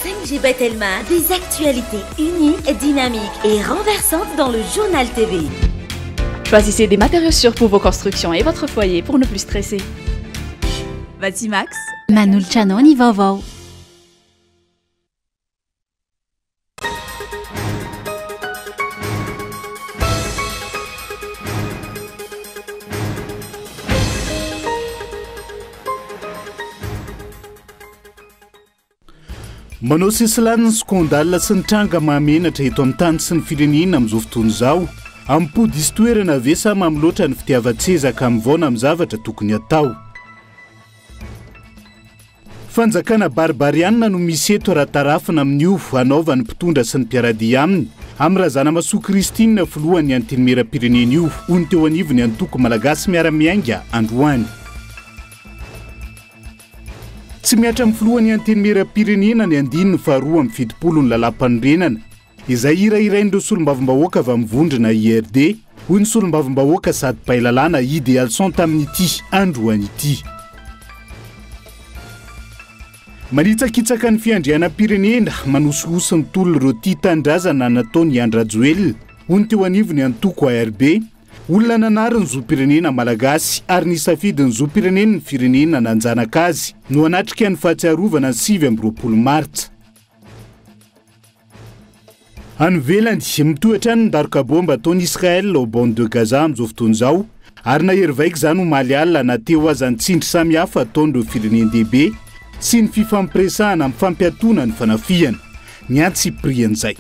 5G Telma, des actualités uniques, dynamiques et renversantes dans le journal TV. Choisissez des matériaux sûrs pour vos constructions et votre foyer pour ne plus stresser. Vatimax, Manul Chanoni Vaovao. Manao sesilany ny skandale sy ny tranga mahamenatra eto amin'ny tany sy ny firenena amin'izao fotoana izao. Ampody isy toerana ve sa mamloatra ny fitiavan-tsezaka mivona amin'ny zavatra tokony atao. Fanjakana barbarianina no misy eto ratarafina amin'io hanaovany mpitondra sy ny mpiaradia aminy. Amin'ny razana Masoa Kristina filohan'ny antenimera-pirenena io, hoy ny teo anivony antoko malagasy miara-miainga androany. Tsy miatra amin'ny filohan'ny antenimera-pirenena ny andininy faharoa amin'ny fitopolo ny lalam-panorenana. Izay irairain'ireo solombavambahoaka avy amin'ny vondrona IRD, hoy ny solombavambahoaka sady pailalana idéalson tamin'ity androany ity. Manitsakitsaka ny fiandrianam-pirenena manosohoso ny tolona ireo tia tandrazana nataony Andra Joel, hoy ny teo anivony antoko ARB. Olona nanary ny zoam-pirenena malagasy ary nisafidy ny zoam-pirenena ny firenena nanjanaka azy no anatrika ny fahatsiarovana ny 7 Martsa. Anivelany mitoetra ny daroka bomba ataony Israel au bande de Gaza amin'izao fotoana izao ary nahery vaika izany ho maly alina nateo azy tsindry samihafa ataon'ireo firenendehibe sy ny fifampiresahana amin'ny fampiatoana ny fanafiana. Ny antsiprian'izay.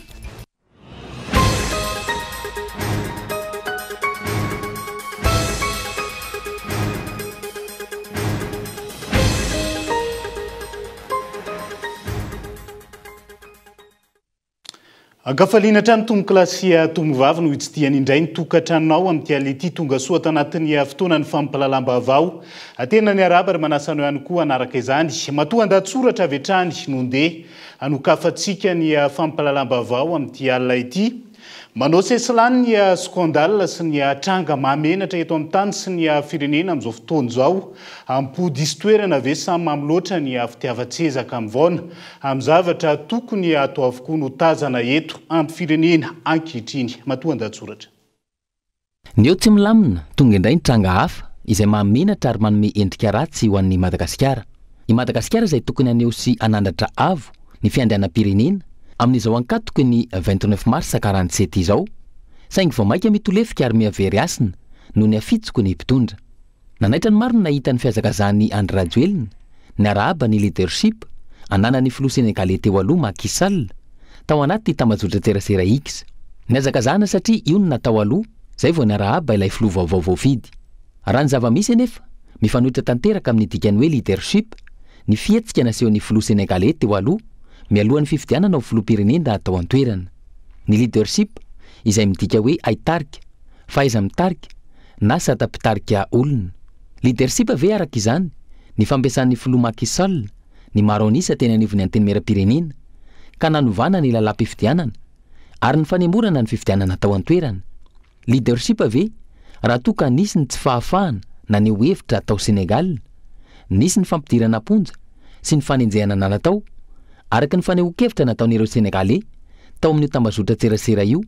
Agafaliana trano tomoklasia tomovavy no itsidihany indray ny tokatranonao amin'ity ality tonga soa tanatin'ny fotoana ny fampalalam-baovao. Atena ny araba ary manasano ihany koa anaraka izany. Matoa andatsoratra avy hatrany nonde anokafatsika ny fampalalam-baovao amin'ity alina ity. Manao sesilany ny skandale sy ny tranga mahamenatra eto amin'ny tany sy ny firenena amin'izao fotoana izao. Ampody isy toerana ve samy mamloatra ny fitiavan-tsezaka mivona amin'ny zavatra tokony atao avokoa no tazana eto amin'ny firenena ankehitriny. Matoa andatsoratra. Ny eo tsy milamina tonga indray ny tranga hafa izay mahamenatra ary manome endrika ratsy ho an'ny Madagasikara. I Madagasikara izay tokony aneho sy anandratra avo ny fiandrianam-pirenena amin'izao ankatoky ny 29 Mars 47 izao, saingy vao maika mitolefika ary mihavery asina no ny afitsoko ny mpitondra. Nanaitra ny maro ny nahita ny fiazakazany Andra Joel, ny arahaba ny leadership, ananan'ny filoha Senegalais teo aloha Macky Sall, tao anaty tambazotra tserasera X. Ny azakazana satria io no natao aloha, zay vao ny arahaba ilay filoha vaovao fidy. Raha ny zava-misy anefa, mifanohitra tanteraka amin'ny dikany hoe leadership, ny fietsika naseho ny filoha Senegalais teo aloha, mialohan'ny fifidianana ao filoham-pirenena atao an-toerana. Ny leadership izay midika hoe aitarika, faiza mitarika na sata-pitarika olona. Leadership ave araka izany, ny fampiasan'ny filoha Macky Sall, ny maronisa teny anivony antenimera-pirenena, ka nanovana ny lalam-pifidianana ary ny fanemorana ny fifidianana atao an-toerana. Leadership ave raha toa ka nisy ny tsy fahafahana na ny hevitra atao Senegal, nisy ny fampidirana ponja sy ny fanenjehana natao araka ny fanehoan-kevitra nataon'ireo Senegalais tao amin'ny tambazotra tserasera io,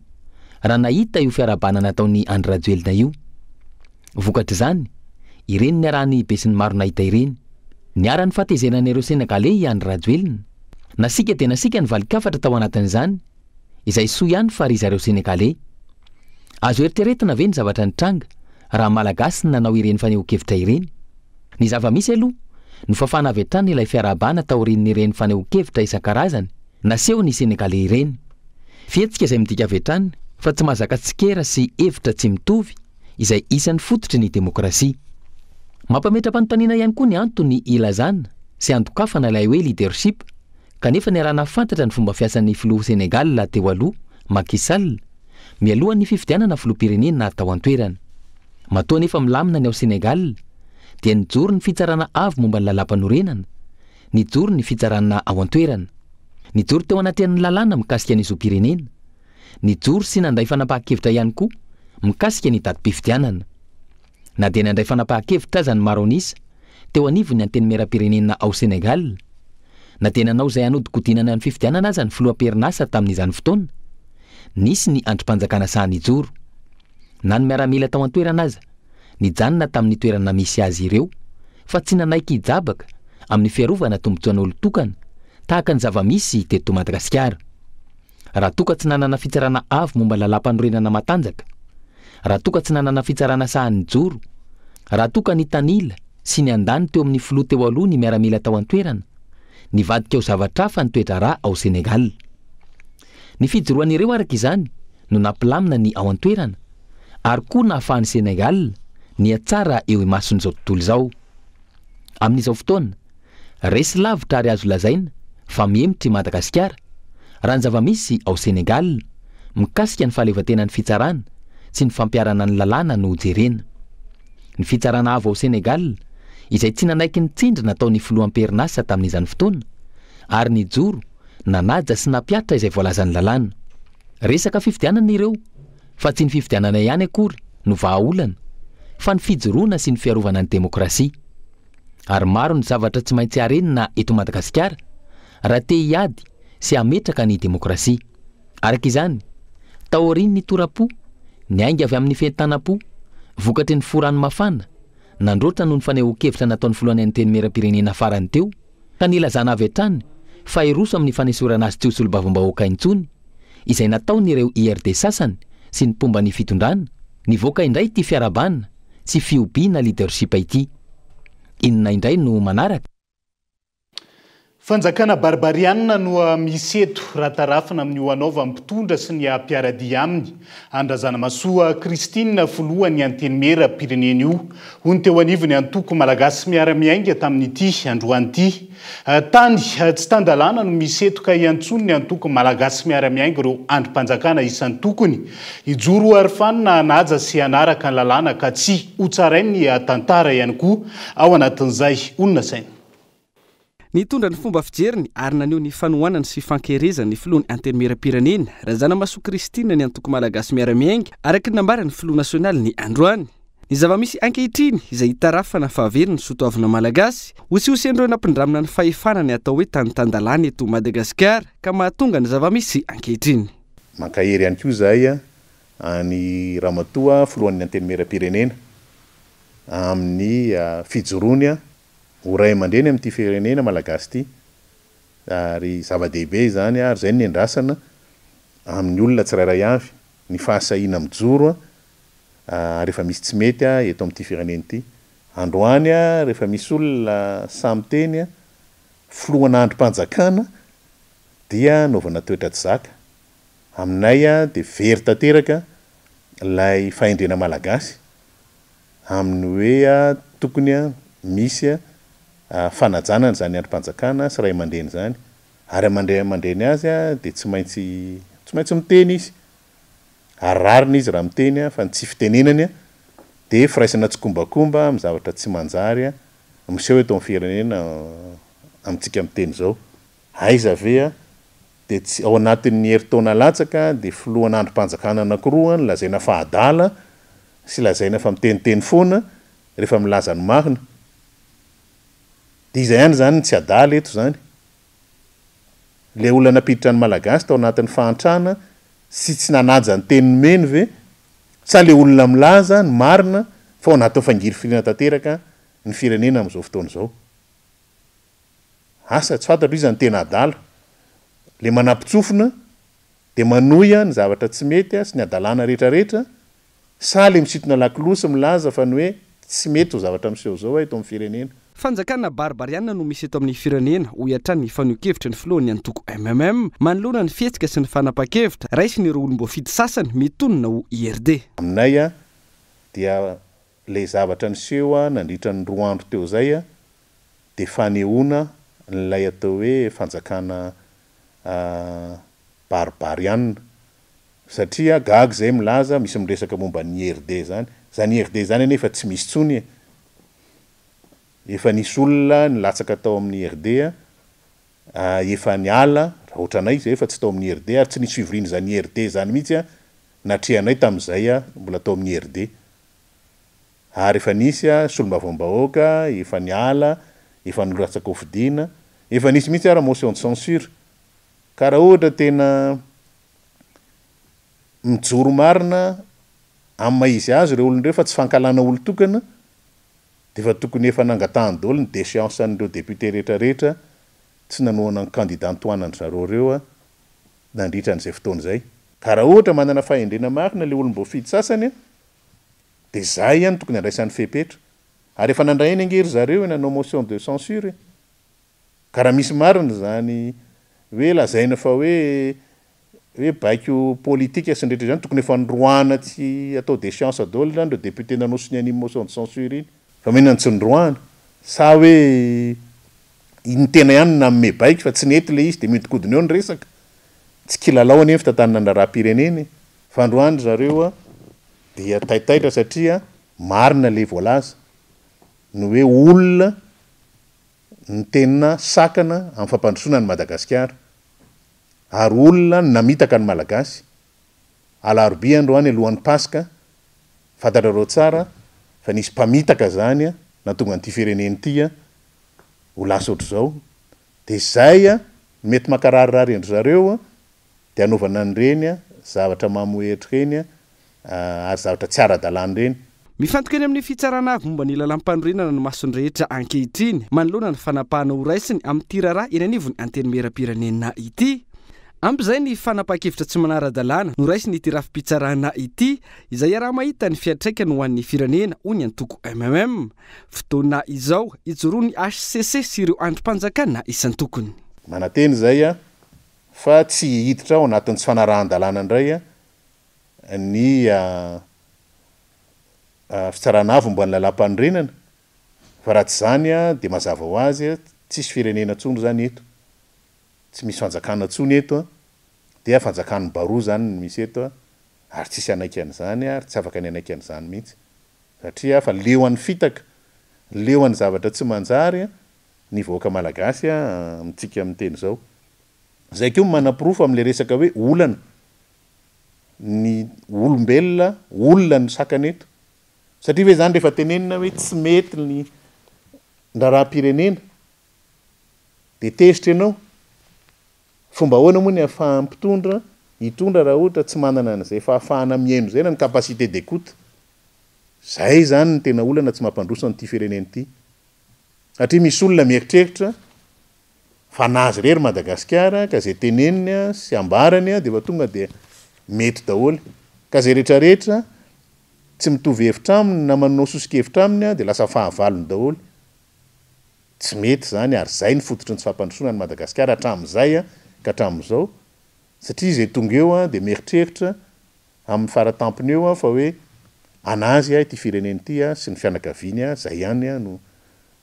raha nahita io fiarabana nataony Andra Joel io. Vokatra izany, ireny ny arahany be sy ny maro nahita ireny. Niara ny fahatezenan'ireo Senegalais i Andra Joel. Nasika dia nasika ny valikafatra tao anatin'izany, izay soa ihany faharizareo Senegalais. Azo eritreretina ve ny zavatra ny tranga raha malagasy nanao ireny fanehoan-kevitra ireny. Ny zava-misy aloha, no fafana avy hatrany ilay fiarabana taorian'ny ireny fanehoan-kevitra isan-karazany naseho ny Senegalais ireny. Fihetsika izay midika avy hatrany fa tsy mahazaka tsikera sy hevitra tsy mitovy izay isan'ny fototry ny demokrasia. Mampametra-panontaniana ihany koa ny antony ilazana sy andokafana ilay hoe leadership, kanefa ny arahana fantatra ny fomba fiasan'ny filoha Senegal teo aloha Macky Sall mialohan'ny fifidianana filoham-pirenena atao an-toerana. Matoa nefa milamina ny ao Senegal dia nijoro ny fitsarana avo momba ny lalam-panorenana, nijoro ny fitsarana ao an-toerana, nijoro teo anatin'ny lalàna mikasika ny zoam-pirenena, nijoro sy nandray fanapahan-kevitra ihany koa mikasika ny datim-pifidianana. Na dia nandray fanapahan-kevitra aza ny maronisa teo anivony antenimera-pirenena ao Senegal, na tenanao izay anodikodinana ny fifidianana aza ny filoam-perinasa tamin'izany fotoana, nisy ny androm-panjakana sahany ijoro, na ny miaramila tao an-toerana aza, nijanona tamin'ny toerana misy azy ireo, fa tsy nanaiky hijabaka amin'ny fiarovana tombotsoan'olo-tokana tahaka ny zava-misy teto Madagasikara. Raha toka tsy nanana fitsarana avo momba lalam-panorenana matanjaka, raha toka tsy nanana fitsarana sahany joro, raha toka ny tanila sy ny andany teo amin'ny filoha teo aloha ny miaramila tao an-toerana, nivadika ao zavatra fa nitoetra rà ao Senegal. Ny fijoroan'ireo araka izany no nampilamina ny ao an-toerana, ary koa nahafahan'ny Senegal ny atsara eo imason'izao tontolo izao. Amin'izao fotoana, resy lavitra ary azo lazaina fa miemitry Madagasikara raha ny zava-misy ao Senegal mikasika ny fahaleovantenan'ny fitsarana sy ny fampiarana ny lalàna no jerena. Ny fitsarana avo ao Senegal izay tsy nanaiky ny tsindry nataon'ny filoam-perinasa tamin'izany fotoana, ary ny joro nanaja sy napiatra izay voalazan'ny lalàna. Resaka fifidianana ireo, fa tsy ny fifidianana ihany akory no vahaolana, fa ny fijoroana sy ny fiarovana ny demokrasia. Ary maro ny zavatra tsy maintsy harenina eto Madagasikara raha te hiady sy hametraka ny demokrasia. Araka izany, taorian'ny tora-po, ny ainga avy amin'ny fientanam-po, vokatry ny forano mafana, nandroatra noho ny fanehoan-kevitra nataon'ny filohan'ny teny meram-pirenena farany teo, ka nilazana avy hatrany fa iroso amin'ny fanesorana azy tsy ho solo-bavam-bahoaka intsony, izay nataon'ireo IRD sasany sy ny pomba ny fitondrana, nivoaka indray ty fiarabana sy fiobiana leadership ity. Inona indray no manaraka? Fanjakana barbarianina no misy eto ratarafina amin'ny hoanaova mpitondra sy ny ampiaradia aminy. Andrazana masoa Kristina Folohany anteny meram-pirenena io, hono teo anivony antoko malagasy miara-miainga tamin'ity androany ity. Tany tsy tandalana no misy eto ka iantsony ny antoko malagasy miara-miainga ireo androm-panjakana isan'ny tokony. Ijoro arifanina anaja sy anaraka ny lalàna ka tsy ho tsarainy tantara ihany koa ao anatin'izay olona saina. Nitondra ny fomba fijeriny ary naneho ny fanohanana sy fankerezana ny filohan'ny anteny meram-pirenena Razana Masoa Kristina ny antoko malagasy miara-miainga araka ny nambarany filoha nasionaly ny androany. Ny zava-misy ankehitriny izay hitarafana fahaveriny soatoavina malagasy hosihosen'ireo nampindramina ny fahefanany atao hoe tany-tandalana eto Madagasikara ka mahatonga ny zava-misy ankehitriny. Mankahery ihany koa zahay ny ramatoa filohan'ny anteny meram-pirenena amin'ny fijoroany ho ray aman-dreny amin'ity firenena malagasy ity, ary zava-dehibe izany ary zay ny andrasana amin'ny olona tsirairay avy ny fahasahiana mijoro rehefa misy tsy mety eto amin'ity firenena ity. Androany rehefa misy olona samy teny filohana androm-panjakana dia naovana toetra tsy zaka. Aminay dia very tanteraka ilay fahendrena malagasy amin'ny hoe tokony misy fanajanana zany androm-panjakana sy ray aman-dreny zany, ary aman-dreny azy dia tsy maintsy miteny izy, ararina izy raha miteny fa tsy fitenenany dia firaisana tsikombakomba amin'ny zavatra tsy manjary miseho eto amin'ny firenena amintsika miteny zao. Aiza ve dia tsy ao anatin'ny herintaona latsaka dia filohana androm-panjakana anankiroa ny lazaina fahadala sy lazaina fa miteniteny foana rehefa milaza ny marina. Dia izay ihany zany tsy adala eto zany. Le olona napiditra ny malagasy tao anatin'ny fahantrana sy tsy nanaja ny teny meny ve, sa le olona milaza ny marina fa ao anatin'ny fangiry firena tanteraka ny firenena amin'izao fotoana izao. Asa tsy fantatro izy ny tena adala. Le manampitsofina dia manohy ny zavatra tsy mety sy ny adalana rehetrarehetra, sa le misitona lakilosy milaza fa ny hoe tsy mety ho zavatra miseho zao eto amin'ny firenena. Fanjakana barbarianina no misy eto amin'ny firenena ho iatrany ny faneho-kevitra ny filohan'ny antoko MMM manoloana ny fihetsika sy ny fanapa-kevitra raisin'ireo olom-boafidy sasany mitonona ho IRD. Aminay dia le zavatra niseho nandritra ny 2 andro teo zay dia fanehoana n'ilay atao hoe fanjakana barbarianina, satria gaga zay milaza misy miresaka momba ny IRD zany. Zany IRD zany anefa tsy misy tsony. Efa nisy olona nilatsaka tao amin'ny IRD efa niala raha ohatranay zay efa tsy tao amin'ny IRD ary tsy nisy fivoriana zany IRD zany mihitsy natrehanay tamin'izay mbola tao amin'ny IRD. Ary efa nisy solombavam-bahoaka efa niala, efa nilatsaka hofidiana efa nisy mihitsy ara motion de censure ka raha ohatra tena mijoro marina amin'ny maizy azy ireo olon'ireo fa tsy fankalana olo tokana de fa tokony efa nangatahany daholo ny déchéance an'ireo député rehetrarehetra tsy nanoana ny candidat-antoanany zareo reo nandritra n'izay fotoana zay ka raha ohatra manana fahendrena marina le olom-bo fidy sasany de zay ihany tokony andraisan'ny fepetra ary efa nandray eny angery zareo nanao motion de censure ka raha misy marina zany hoe lazaina fa hoe baiko politika sy ndrehetra zany tokony efa nydroana tsy atao déchéance daholo zany le député nanao sy ny motion de censure iny fa menany tsy nydroana sa hoe iny tena ihany namme baiko fa tsy nety le izy de miodikodiny eo ny resaka tsy kilalao any fitantanana andraraha-pireneny fa androany zareo dia taitaitra satria marina le voalaza no hoe olona ny tena sakana amin'ny fampandrosoana ny Madagasikara ary olona namitaka ny malagasy alarobia androany alohan'ny paska fantatrareo tsara fa nisy mpamitaka zany natonga n'ity fireneny ity ho lasa ohatr'izao de zay mety makarirary endry zareo de anaovana an'ireny zavatra mamoetra reny ary zavatra tsy ara-dalàna reny mifantoka eny amin'ny fitsarana avy momba ny lalam-panorenana ny masony rehetra ankehitriny manoloana ny fanapahana ho raisiny amin'ny tirara eny anivony anteny meram-pirenena ity amp'izay ny fanapa-kevitra tsy manara-dalàna no raisiny ity rafi-pitsarana ity izay araha mahita ny fiatraikany ho an'ny firenena ho ny antoko fotoana izao ijoroa ny HCC sy ireo androm-panjakana isan-tokony manateny zay fa tsy hiditra ao anatin'ny tsy fanarahan-dalàna indray ny fitsarana avy mbo ny lalam-panorenana fa raha tsy zany de mazava ho azy tsisy firenena tsony zany eto tsy misy fanjakana tsony eto dia fanjakany baroa zany misy eto ary tsisy anaikan'izany ary tsy afaka ny anaikan'izany mihitsy satria fa leo an'ny fitaka leo an'ny zavatra tsy manjary ny vahoaka malagasy mitsika amin'ny teny zao zay keo manam-pirofo amin'le resaka hoe olana ny olombelona olona ny sakana eto satria hoe zany rehefa tenenina hoe tsy mety ny ndraraha-pirenena de tezitra ianao fomba ahoana moa ny ahafahampitondra hitondra raha ohatra tsy manana an'izay fahafahana miaino zay na ny capacité d'écoute zay zany ny tena olana tsy mampandroso an'ity firenena ity satria misy olona mieritreritra fa nazy rery Madagasikara ka zay teneniny sy ambarany de fa tonga de mety daholo ka zay rehetrarehetra tsy mitovy hevitra aminy na manao sosokevitra aminy de lasa fahavalony daholo tsy mety zany ary zay ny fototry ny tsy fampandrosoana ny Madagasikara hatramin'izay ka hatramin'izao satria zay tonga eo de mieritreritra amin'ny faratampony eo fa hoe anazy ity fireneny ity sy ny fianakaviany zay ihany no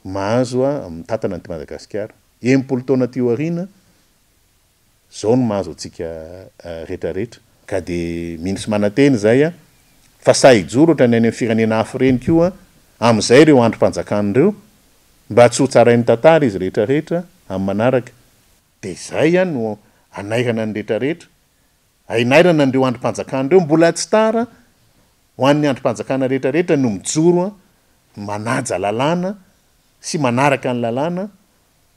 mahazo amin'ny tatana n'ity Madagasikara enimpolo taona ty aoriana zao no mahazo atsika rehetrarehetra ka de minisy manateny zay fa sa hijoro ohatra ny any amin'ny firenena hafa reny koa amin'izay ireo androm-panjakan'ireo mba tsy ho tsarain'ny tantara izy rehetrarehetra amin'ny manaraka de zay no anairana ny rehetrarehetra ainairana n'ireo androm-panjakan'ireo mbola tsy tara ho an'ny androm-panjakana rehetrarehetra no mijoro manaja lalàna sy manaraka ny lalàna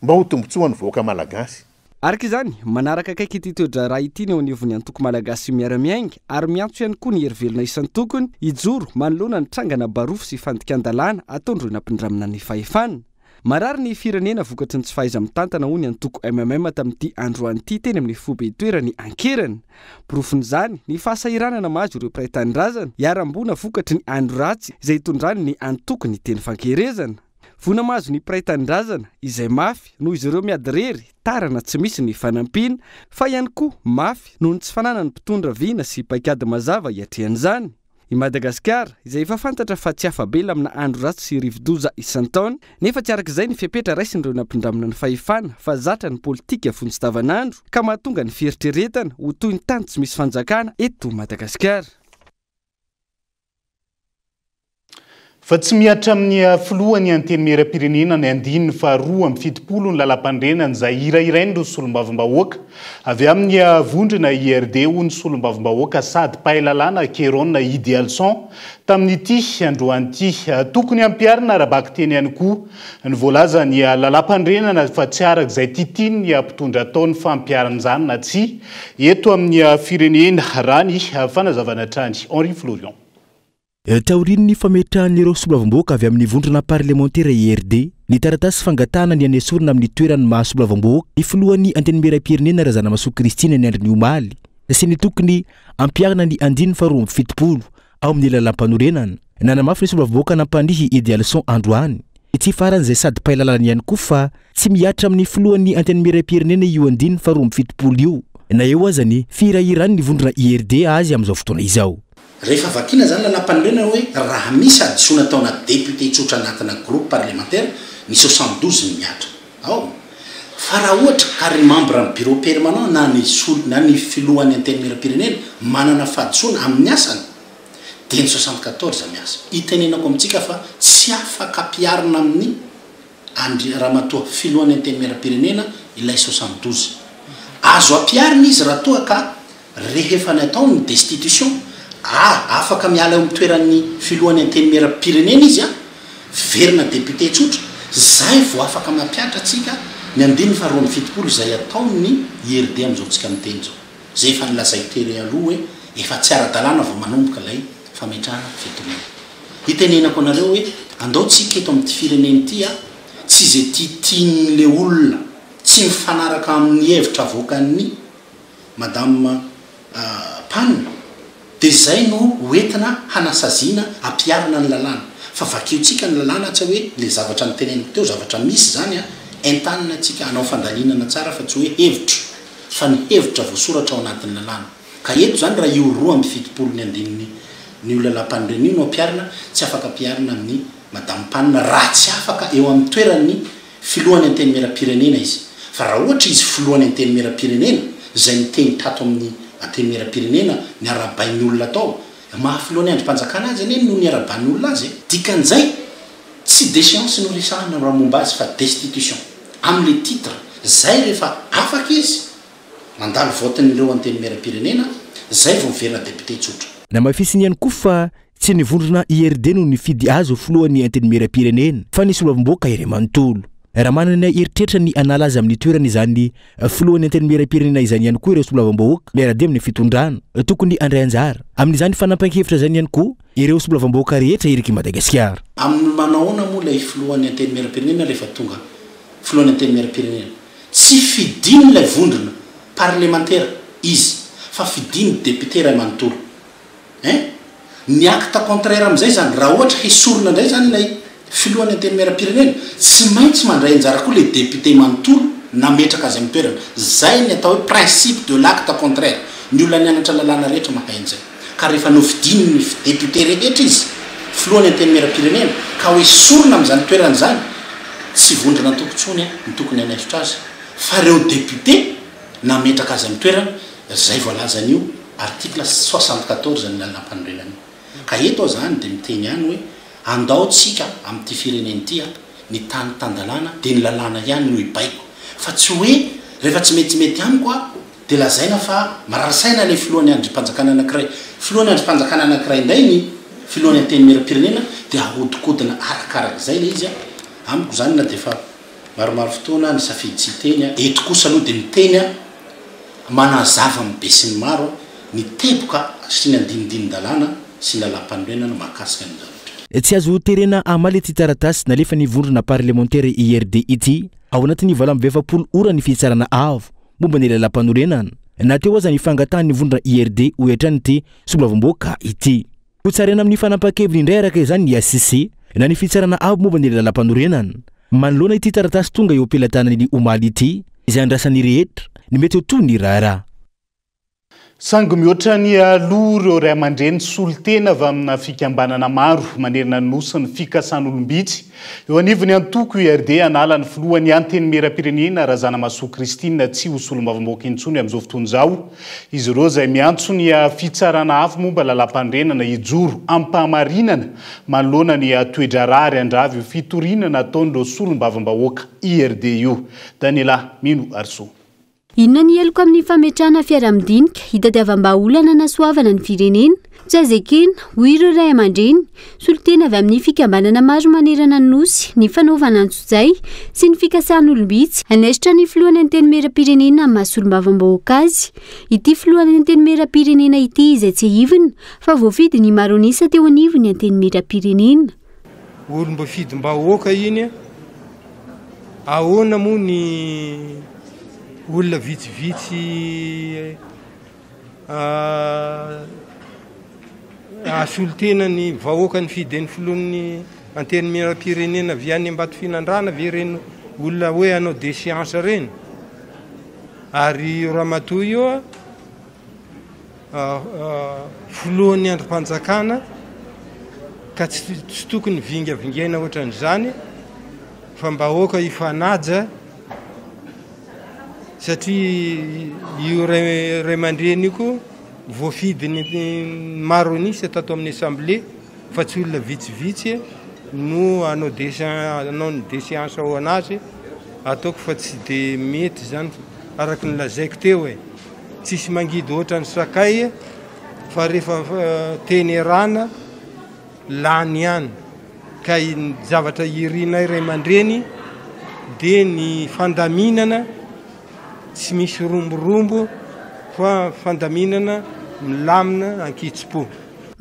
mba ho tombotsoa ny vahoaka malagasy araka izany manaraka akaiky ity toedra raha ity ny eo anivony antoko malagasy miara-miainga ary miantso ihany koa ny herivelona isan-tokony hijoro manoloana ny trangana barofo sy fandikan-dalàna ataondreo nampindramina ny fahefana marary ny firenena vokatry ny tsy fahaiza-mitantana ho ny antoko tamin'ity androanyity teny amin'ny fobe toerany ankerany porofon'izany ny fahasahiranana mahazo ireo mpiray tanindrazana hiarambona vokatry ny andro ratsy izay hitondrany ny antoko ny teny fankerezana vona mahazo ny mpiray tanindrazana izay mafy noho izy ireo miadirery tarana tsy misy ny fanampiana fa ihany koa mafy noho ny tsy fananany mpitondra viana sy paikady mazava hiatrehan'izany i Madagasikara izay efa fantatra fa tsy afabela amina andro ratsy sy rivodoza isan-taona nefa tsy arak'izay ny fepetra raisin'ireo nampindramina ny fahefana fa zatra ny politika fony sy davanandro ka mahatonga ny fieritreretana ho toy ny tany tsy misy fanjakana eto Madagasikara fa tsy miatra amin'ny filohany anteny mera-pirenena ny andininy faharoa amin'ny fitopolo ny lalam-pandrenany izay irairainy ireo solom-bavim-bahoaka avy amin'ny vondrona IRD ho ny solom-bavim-bahoaka sady Paelalana Keron Idealson tamin'ity androan'ity tokony ampiarina arabaky teny ihany koa ny voalaza ny lalam-pandrenana fa tsy arak'izay titiny ny mpitondra ataony fampiaran'izany na tsy eto amin'ny firenena raha ny fanazavana trany Henri Florian. Taorian'ny fametrahan'ireo solombavam-bahoaka avy amin'ny vondrona parlementaire IRD ny taratasy fangatana ny anesorina amin'ny toerany mahasolombavam-bahoaka ny filohan'ny anteny mera-pirenena Razana Masoa Kristina ny andriny omaly sy ny tokony ampiarina ny andininy faharoa amby fitopolo ao amin'ny lalam-panorenana nanamafy ny solombavam-bahoaka nampandrihy Idealson androany ity faran'izay sady Paelalana ihany koa fa tsy miatra amin'ny filohan'ny anteny mera-pirenena io andininy faharoa amby fitopolo io na eo azany firahirany ny vondrona IRD azy amin'izao fotoana izao. Rehefa vakina zany lalam-panorenana hoe raha misy adisona taona député tsotra anatina groupe parlementaire ny 72 ny miatra. Ao. Fa raha ohatra ary membre amin'ny bureau permanent na ny filohan'ny anteny mera-pirenena manana fahadisoana amin'ny asany dia ny 74 miasa. Itenenako amintsika fa tsy afaka ampiarina amin'ny ramatoa filohan'ny anteny mera-pirenena ilay 72. Azo ampiarina izy raha toa ka rehefa natao ny destitution afaka miala amin'ny toeran'ny filohan'ny anteny mera-pirenena izy verina député tsotra zay vao afaka mampiatra atsika ny andininy faharoa amby fitopolo izay ataony IRD amin'izao tsika miteny zao zay efa nilazay tery aloha hoe efa tsy ara-dalàna vao manomboka ilay fametrahana fitomana. Itenenako anareo hoe andao tsika eto amin'ny fireneny ity tsy izay tian'le olona tsy mifanaraka amin'ny hevitra avoakan'ny madame Panina dia zay no hoentina hanasaziana ampiarina ny lalàna fa vakeotsika ny lalàna tsy hoe le zavatra niteneniko teo zavatra misy zany entanina atsika hanao fandalinana tsara fa tsy hoe hevitra fa ny hevitra voasoratra ao anatin'ny lalàna ka eto zany raha io roa amby fitopolo ny andininy ny lalam-panorenana io no ampiarina tsy afaka ampiarina amin'ny madame Panina raha tsy afaka eo amin'ny toeran'ny filohan'ny anteny mera-pirenena izy fa raha ohatra izy filohan'ny anteny mera-pirenena zay miteny tato amin'ny anteny mera-pirenena ny arabain'ny olona atao mahafilohan'ny andrim-panjakana azy anie no ny arabain'ny olona azy dikan'izay tsy déchéance no resahana raha momba azy fa destitution amin'le titre zay rehefa afaka izy mandalo voten'ireo anteny mera-pirenena zay vao miverina député tsotra. Namafisiny ihany koa fa tsy nivondrona IRD no nifidy azy ho filohan'ny anteny mera-pirenena fa ny solombavam-bahoaka iray manontolo. Raha manana eritreritra ny anala azy amin'ny toerana izany filohan'ny anteny mera-pirenena izany ihany koa ireo solombavam-bahoaka miarade amin'ny fitondrana tokony andray anjara amin'izany fanampahan-kevitra zany ihany koa ireo solombavam-bahoaka rehetra eriky Madagasikara. Amin'ny manahoana moa ilay filohan'ny anteny mera-pirenena rehefa tonga filohan'ny anteny mera-pirenena tsy fidiny ilay vondrona parlementaire izy fa fidiny député ray manontolo ny acte contraire amin'izay zany raha ohatra hesorina indray zany ilay filohan'ny anteny mera-pirenena tsy maintsy mandray anjara koa le député manontolo nametraka azy amin'ny toerana zay ny atao hoe principe de l'acte contraire ny olona nianatra lalàna rehetra mahay an'izay ka rehefa nofidiny ny député rehetra izy filohan'ny anteny mera-pirenena ka hoe sorona amin'izany toerana zany tsy vondrona tokontsony ny tokony anaisitra azy fa reo député nametraka azy amin'ny toerana zay voalazan'io article 74 ny lalam-panorenana ka eto zany dia miteny ihany hoe andao tsika amin'ity fireneny ity ny tany tandalàna dia ny lalàna ihany no ibaiko fa tsy hoe rehefa tsy metimety amiko dia lazaina fa mararisaina ilay filohan'ny andrim-panjakana anankiray filohan'ny andrim-panjakana anankiray indray ny filohan'ny anteny mera-pirenena dia ahodikodina arakarak'izay le izy amiko zany na dia fa maromaro fotoana ny safidy tsy teny eto kosa aloha dia miteny manazava mibe sy ny maro ny teboka sy ny andinidinin-dalàna sy ny lalam-panorenana mahakasika ny zavatra. Tsy azo terena amaly ity taratasy nalefa ny vondrona parlementaire IRD ity ao anatin'ny 20 ora ny fitsarana avo momba ny lalam-panorenana na teo aza ny fangatahany vondrona IRD ho etrany ity solombavam-bahoaka ity ho tsarena amin'ny fanampahan-keviny indray araka izany ny ACC na ny fitsarana avo momba ny lalam-panorenana manoloana ity taratasy tonga eo ampelantanany omaly ity izay andrasany rehetra ny mety ho toy ny raharaha. Sango mihoatra ny aloha ireo ray aman-dreny solitena avy amina fikambanana maro manerina ny nosy ny fikasan'olombitsy. Eo anivony antoko URD anala ny filohan'ny anteny mera-pirenena Razanamasoa Kristina tsy ho solombavambahoaka intsony amin'izao fotoana izao. Izy ireo izay miantso ny fitsarana afo momba lalam-pandrenana hijoro ampahamarinana manoloana ny toedrarary andravy fitorinana ataon'ireo solombavambahoaka URD io. Daniela Mino Arso. Inona ny heloko amin'ny fametrahana fiaraha-midinika hitadiavam-bahaolana na soavana ny firenena. Tsy azo ekena hoy ireo ray aman-dreny solitena avy amin'ny fikambanana maro manerana ny nosy ny fanaovana antso-jay sy ny fikasahan'olombitsy hanesitra ny filohan'ny anteny mera-pirenena amin'ny maha-solombavambahoaka azy. Ity filohan'ny anteny mera-pirenena ity izay tsy ahivina fa voafidy ny maronisa teo anivony anteny mera-pirenena. Olom-bafidim-bahoaka iny ahoana moa ny olona vitsivitsy asolitena ny vahoaka ny fiden'ny filohan'ny anteny mera-pirenena viany ambato finandrana ve reny olona hoe anao déchéance reny. Ary ramatoa io filohan'ny androm-panjakana ka tsy tokony vingavingaina ohatran'izany fa mbahoaka ifanaja satria io ray aman-dreny io voafidy ny maronisa tato amin'ny assemblée fa tsy olona vitsivitsy no anao ny déchéance ao anazy ataoko fa tsy dia mety zany araky ny lazaiko teo tsisy mangidy ohatran'ny sakay fa rehefa teny rana lany ihany ka ny zavatra irinay ray aman-dreny dia ny fandaminana tsy misy romborombo fa fandaminana milamina ankitsi-po.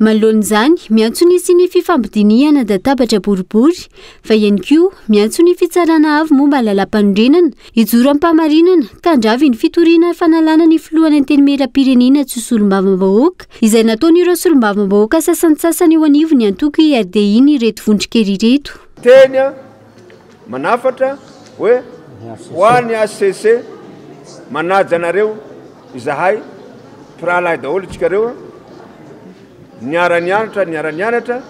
Manoloan'izany miantso ny sy ny fifambidiniana databatra boribory fa ihany koa miantso ny fitsarana avy momba lalam-pandrenana hijoro ampahamarinana ka andravy ny fitoriana fanalana ny filohan'ny anteny mera-pirenena tsy solombavambahoaka izay nataon'ireo solombavambahoaka sasantsasany eo anivony antoko URD iny reto vondrokely reto. Teny manafatra hoe ho an'ny ACC manaja anareo izahay piralahy daholo itsika niara-nianatra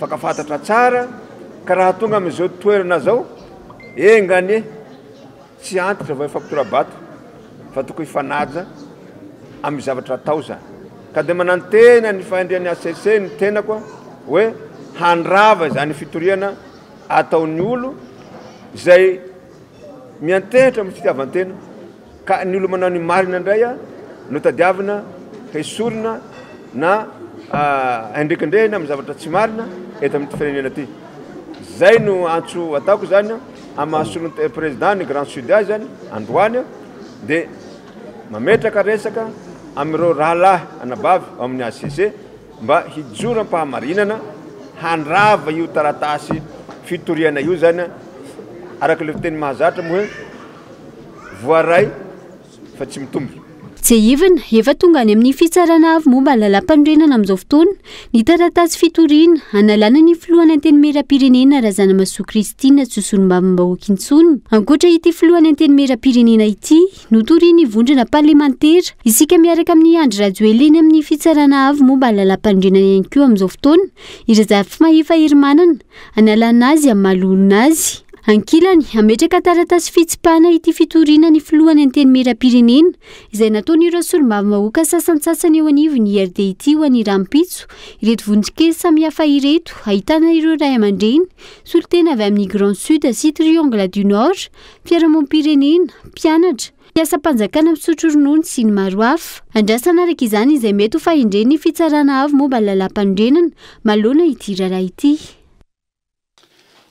fakafantatra tsara ka raha tonga amin'izao toerana zao engany tsy antitra va fampitorabato fa tokony ifanaja amin'ny zavatra atao zany ka dia manantena ny fahandrian'ny ACC ny tenako hoe handrava zany fitoriana ataon'ny olo izay miantehitra amin'ny fitiavan-tena ka ny olo manao ny marina indray no tadiavina hesorina na andrikindrehina amin'ny zavatra tsy marina eto amin'ny firenena ty. Zay no antso ataoko zany amin'ny mahasolon'ny président ny Grand Sud zany androany dia mametraka resaka amin'ireo rahalahy anabavy amin'ny ACC mba hijoro ampahamarinana handrava io taratasy fitoriana io zany araka le fiteny mahazatra moa hoe voaray fa tsy mitombo. Tsy ahivana efa tonga any amin'ny fitsarana avy momba lalam-pandrenana amin'izao fotoana ny taratasy fitoriana analana ny filohan'ny anteny mera-pirenena Razanamasoa Kristina tsy solombavambahoaka intsony. Ankoatra ity filohan'ny anteny mera-pirenena ity notoriany vondrona parlementera isika miaraka amin'ny andry rajoeleny amin'ny fitsarana avy momba lalam-pandrenana ihany koa amin'izao fotoana irazafy mahifa herimanana analana azy amin'ny mahalolona azy. Ankilany ametraka taratasy fitsipahana ity fitoriana ny filohan'ny anteny mera-pirenena izay nataon'ireo solombavambahoaka sasantsasany eo anivony URD ity ho an'ny rampitso ireto vondrokely samihafa ireto ahitana ireo ray aman-dreny solitena avy amin'ny Grand Sud sy Triangle du Nord, fiarahamonim-pirenena, mpianatra, mpiasa-panjakana misotro ronono sy ny maro hafa. Andrasana araka izany izay mety ho fahindren'ny fitsarana avy momba lalam-pandrenana manoloana ity raharaha ity.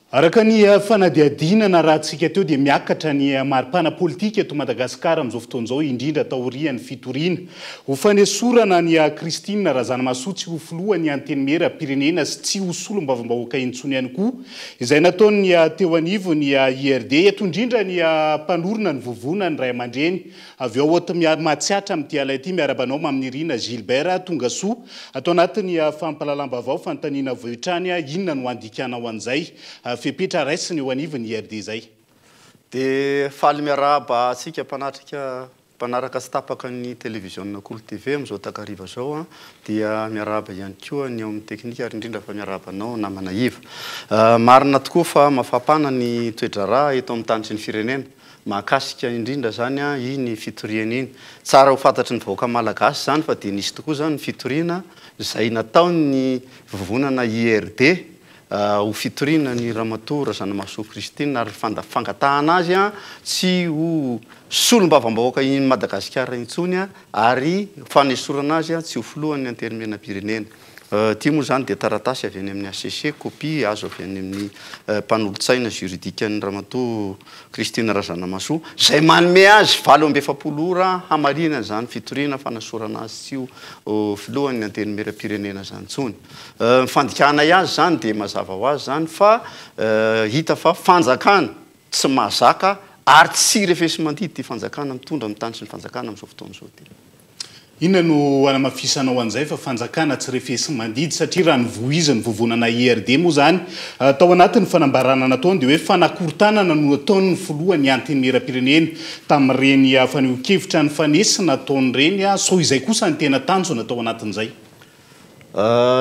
Araka ny fanadiadinana raha tsika teo dia miakatra ny maripana politika eto Madagasikara amin'izao fotoan'izao indrindra taorian'ny fitoriana. Ho fanesorana ny Kristina Razanamasoa tsy ho filohan'ny anteny mera-pirenena sy tsy ho solombavambahoaka intsony ihany koa izay nataony teo anivony URD eto indrindra ny mpanorona ny vovona ny ray aman-dreny avy ao oto matsiatra amin'ity ala ity miarabanao amin'ny Irina Gilbert Tongasoa atao anatin'ny fampalalam-baovao fanontaniana vohitrany inona no andikana ho an'izay fepetra raisiny eo anivony URD zay. Dia faly miarahaba asika mpanatrika mpanaraka sy tapaka ny télévision Kolo TV am'izao takariva zao dia miarahaba ihany koa ny ao amin'ny teknika ary indrindra fa miarabanao namana iva. Marina tokoa fa mafapana ny toedrara eto amin'ny tany sy ny firenena. Mahakasika indrindra zany iny fitoriana iny. Tsara ho fantatry ny vahoaka malagasy zany fa dia nisy tokoa zany ny fitoriana izay nataony vovonana IRD ho fitoriana ny Ramatoa Razanamahasoa Kristina ary fangatahana azy tsy ho solombavam-bahoaka i Madagasikara intsony ary fanesorana azy tsy ho filohan'ny antenimieram-pirenena. Ty moa zany dia taratasy avy any amin'ny ACC, copie azo avy any amin'ny mpanolotsaina juridikan'ny Ramatoa Kristina Razanamahasoa izay manome azy 7 ora hamarinana zany fitoriana fanasorana azy tsy ho filohan'ny antenimieram-pirenena zany intsony. Fandikana azy zany dia mazava ho azy zany fa hita fa fanjakana tsy mahazaka ary tsy refesy mandidy ty fanjakana mitondra amin'ny tany sy ny fanjakana amin'izao fotoana izao ty. Inona no anamafisanao an'izay fa fanjakana tsy refesy mandidy satria raha ny voizany vovonana IRD moa zany tao anatin'ny fanambarana nataony dia hoe fanakorontanana no ataony ny filohan'ny antenimieram-pirenena tamin'ireny faneho-kevitra ny fanesy nataony ireny so izay kosa ny tena tanjona tao anatin'izay.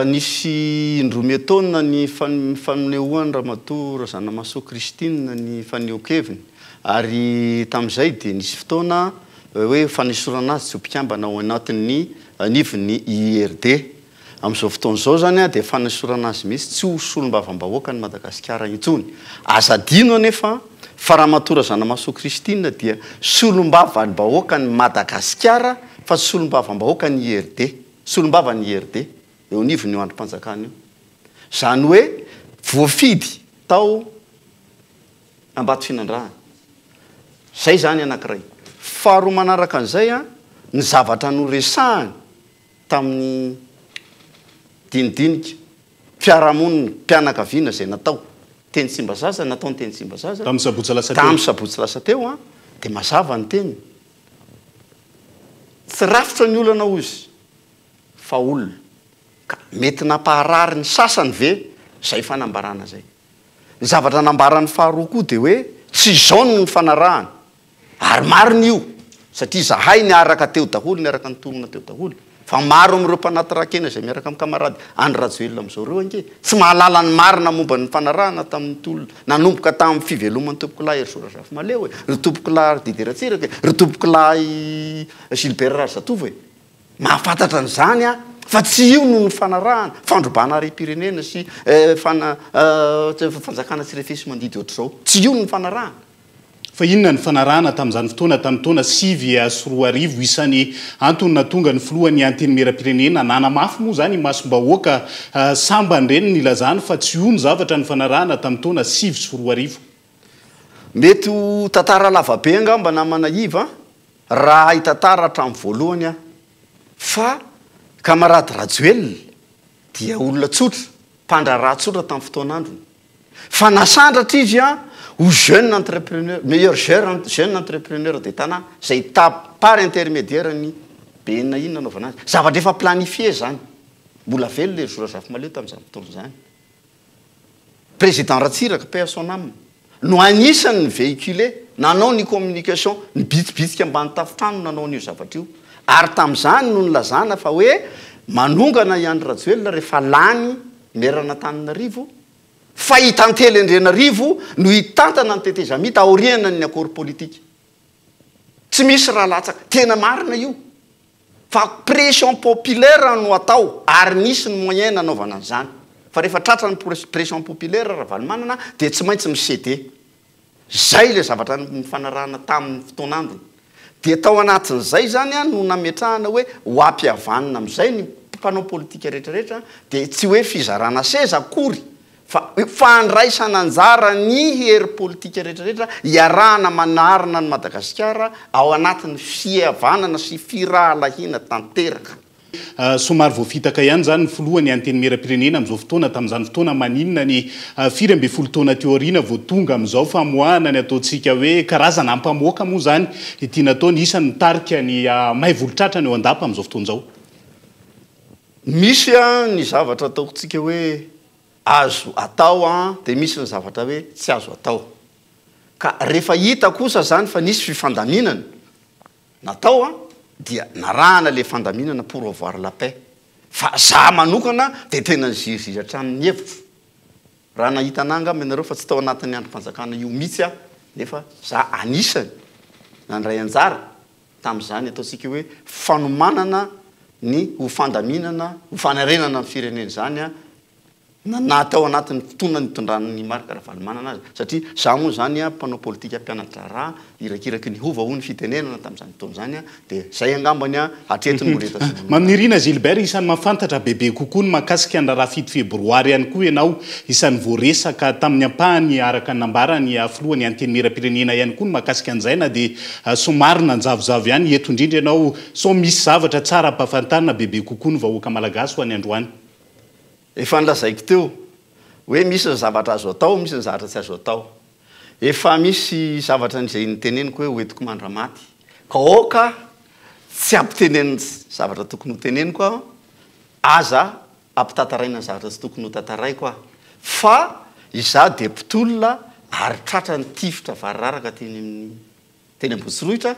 Nisy indroa taona ny fanehoan'ny Ramatoa Razanamahasoa Kristina ny faneho-keviny ary tamin'izay dia nisy fotoana hoe fanesorana azy tsy ho mpikambana ao anatin'ny anivon'ny IRD. Amin'izao fotoana izao zany dia fanesorana azy mihitsy tsy ho solombavam-bahoaka ny Madagasikara intsony. Azadino anefa fa Ramatoa Razanamahasoa Kristina dia solombavam-bahoaka ny Madagasikara fa tsy solombavam-bahoaka ny IRD. Solombavan'ny IRD eo anivon'ny io androm-panjakana io. Zany hoe voafidy tao Ambato Finandrahana. Zay zany anankiray. Faharoa manaraka an'izay ny zavatra noresahany tamin'ny dinidinika fiarahamonina mpianakaviana izay natao teny Tsimbazaza nataony teny Tsimbazaza tamin'ny Sabotsy lasa teo dia mazava ny teny. Tsy rafitra ny olana ozy fa olona ka mety nampaharary ny sasany ve zay fanambarana zay. Ny zavatra nambarany faharoa koa dia hoe tsy izao ny fanarahany ary mariny io satria zahay niaraka teo daholo niaraka nitonona teo daholo fa maro amin'ireo mpanaty rakena izay miaraka amin'ny kamarady Andry Rajoelina amin'izao reo ange tsy mahalala ny marina momba ny fanarahana tamin'ny tolona nanomboka tamin'ny fiveloman'ny tompokilahy Erzora Maleo ry tompokilahy Didier Ratsiraka ry tompokilahy Gilbert Razatovo mahafantatra an'izany fa tsy io no ny fanarahana fandrobana harem-pirenena sy fanjakana tsy refesy mandidy ohatr'izao tsy io ny fanarahana. Fa inona ny fanarahana tamin'izany fotoana tamin'ny taona 2010 isan'ny antony natonga ny filohan'ny antenimieram-pirenena nanamafy moa zany masom-bahoaka sambany ireny nilazany fa tsy io ny zavatra ny fanarahana tamin'ny taona 2010. Mety ho tantara lavabe angamba namana iva raha hitantara hatramin'ny voalohany fa kamarady Rajoelina dia olona tsotra mpandraraha tsotra tamin'ny fotoan'androny fa nasandratra izy ou jeune entrepreneur, meilleur jeune entrepreneur de tana, zay part intermédiaire ny BN ino nanaovana azy. Zavatra efa planifié zany. Mbola velona le Erzora Maleo tamin'izany fotoana zany. Président Ratsiraka paix à son âme no anisany véhiculé nanao ny communication ny bitsibitsika ambany tafitrano nanao an'io zavatra io. Ary tamin'izany no nilazana fa hoe manongana i Andry Rajoelina rehefa lany merana Antananarivo fa hitantely Andrianarivo no hitantana ny tetezamita aoriana ny akôro politika. Tsy misy raha latsaka, tena marina io. Fa pression populaire no atao ary nisy ny moyen nanaovana an'izany. Fa rehefa tratra ny pression populaire raha valimanana dia tsy maintsy misede. Zay le zavatra ny fanarahana tamin'ny fotoan'androny. Dia tao anatin'izay zany no nametrahana hoe ho ampihavanina amin'izay ny mpanao politika rehetrarehetra dia tsy hoe fizarana seza akory fa fandraisana anjara ny hery politika rehetrarehetra iarahana manarina ny Madagasikara ao anatin'ny fihavanana sy firahalahina tanteraka. Somary voafitaka ihany zany ny filohan'ny antenimieram-pirenena amin'izao fotoana tamin'izany fotoana maninona ny 4 taona teo aoriana vao tonga amin'izao famoahana ny ataontsika hoe karazana ampamoaka moa zany ity nataony isan'ny nitarika ny mahay volotratrany eo andapa amin'izao fotoana izao. Misy ny zavatra ataontsika hoe azo atao dia misy ny zavatra hoe tsy azo atao. Ka rehefa hita kosa zany fa nisy fifandaminana natao a dia narahana le fandaminana pour avoir la paix fa za manokana de tena nyzirizatra amin'ny hevitro raha nahita ananga aminareo fa tsy tao anatin'ny androm-panjakana io mihitsy a nefa za anisany nandray anjara tamin'izany ataontsika hoe fanomanana ny ho fandaminana ho fanarenana amin'ny firenena zany a natao anatin'ny fotoana nitondran'ny marika rahavalomanana azy satria za moa zany a mpanao politika mpianatra raha irakiraky ny hova ho ny fitenenana tamin'izany fotoana zany a de zay angambany a hatretiny moreta maminirina Gilbert isan'ny mafantatra bebe kokoa ny mahakasika ny raha 7 febroary ihany koa ianao isan'ny voaresaka tamin'ny ampahany araka ny nambarany filohany anteny miram-pirenena ihany koa ny mahakasika an'izay na de somary nanjavozavo ihany eto indrindra ianao so misy zavatra tsara ampahafantarina bebe kokoa ny vahoaka malagasy ho any androany efa nilazaiko teo hoe misy ny zavatra azo atao misy ny zavatra tsy azo atao efa misy zavatra n'izay niteneniko hoe hoetiko mandramaty ka oka tsy ampiteneniny zavatra tokony ho teneniko aho aza ampitataraina ny zavatra tsy tokony ho tataraiko aho fa iza de mpitolona ary tratra ny tifitra variraraka teny Ambotsiroitra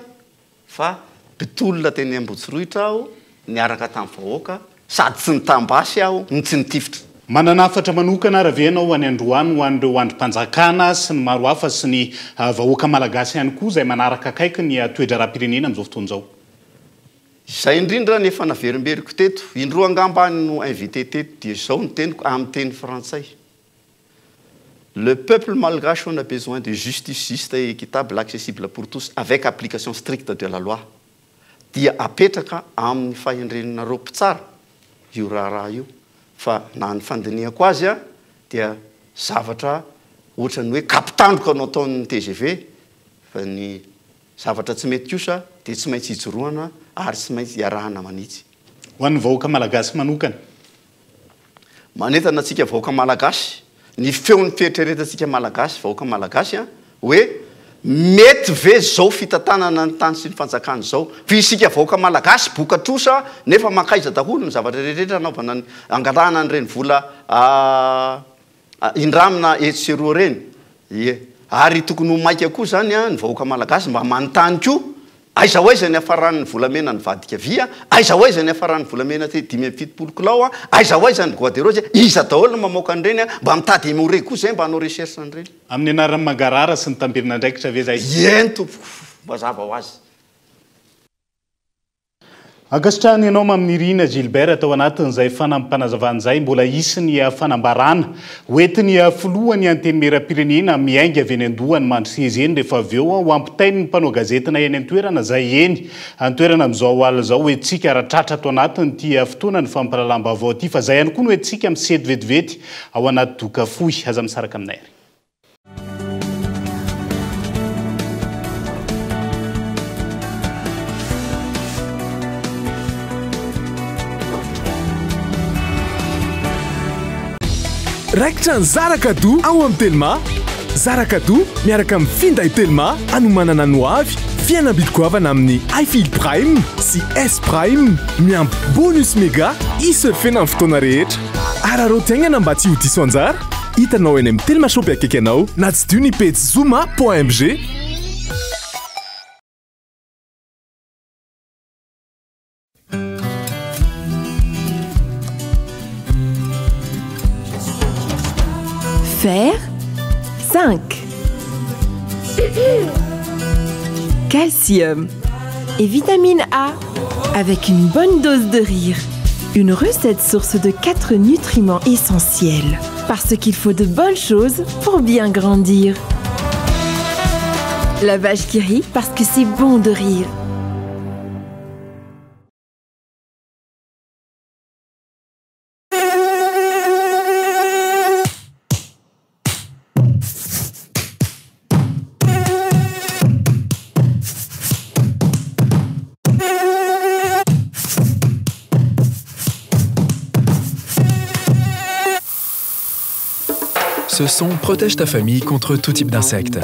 fa mpitolona teny Ambotsiroitra aho niaraka tamin'ny vahoaka sady tsy nitambasy aho ny tsy nitifitra mananafatra manokana raha ve anao any androany ho an'ireo androm-panjakana sy ny maro hafa sy ny vahoaka malagasy ihany koa izay manaraka akaiky ny toedra raha-pirenena amin'izao fotoana izao izay indrindra nefa naverimberiko teto indroa angambany no invité teto dia zao ny teniko amin'ny teny frantsay le peuple malgache on a besoin de justice juste et équitable accessible pour tous avec application stricte de la loi dia apetraka amin'ny fahendrenanareo mpitsara io raha io fa na ny fandiniako azy a dia zavatra ohatrany hoe kapitandroka anao ataon'ny TGV fa ny zavatra tsy mety kosa dia tsy maintsy hijoroana ary tsy maintsy iarahana manitsy ho an'ny vahoaka malagasy manokana manentana antsika vahoaka malagasy ny feon'ny fieritreretantsika malagasy vahoaka malagasy a hoe mety ve zao fitantanana ny tany sy ny fanjakany zao fa isika vahoaka malagasy boka trosa nefa mankaiza daholo ny zavatra rehetrrehetra anaovana ny angalana an'ireny vola indramina etseroa reny ie ary tokony ho maika koa zany a ny vahoaka malagasy mba manontany koa aiza hoaiza ny afaran'ny volamena ny vadika via aiza hoaiza ny afaran'ny volamena te 570 kilao a aiza hoaiza ny bois de rose iza daholo no mamoaka an'ireny a mba mitady more koa zay mba hanao recherche an'ireny amin'ny anaran'ny mangarara sy ny tambirina andraikitra ve zay eny tompoko mazava ho azy akasitrahany ianao maminirina Gilbert tao anatin'izay fanampanazavaan'izay mbola isiny fanambarana hoentiny filohany anteny miram-pirenena miainga avy eny andohany mandriseza eny rehefa avy eo ho ampitainy ny mpanao gazetina eny an-toerana zay eny an-toerana amin'izao alina zao hoentsika rahatratra ato anatiny ty fotoana ny fampalalam-baovao ty fa zay ihany koa no hoentsika misety vetivety ao anaty doka fohy aza misaraka aminay ary raikitra ny zarakado ao amin'ny telma zarakado miaraka amin'ny finday telma anomanana no avy fianam-bidy-goavana amin'ny iField Prime sy S Prime miampy bonus méga isurfena amin'ny fotoana rehetra ararotiaingana mba tsy ho diso anjara hitanao eny amin'ny telma shop akaiky anao na tsy dio ny page zoma.mg Fer 5 calcium et vitamine A avec une bonne dose de rire. Une recette source de 4 nutriments essentiels. Parce qu'il faut de bonnes choses pour bien grandir. La vache qui rit parce que c'est bon de rire. Ce son protège ta famille contre tout type d'insectes.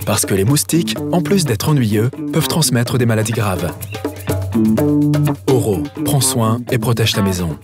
Parce que les moustiques, en plus d'être ennuyeux, peuvent transmettre des maladies graves. Oro, prends soin et protège ta maison.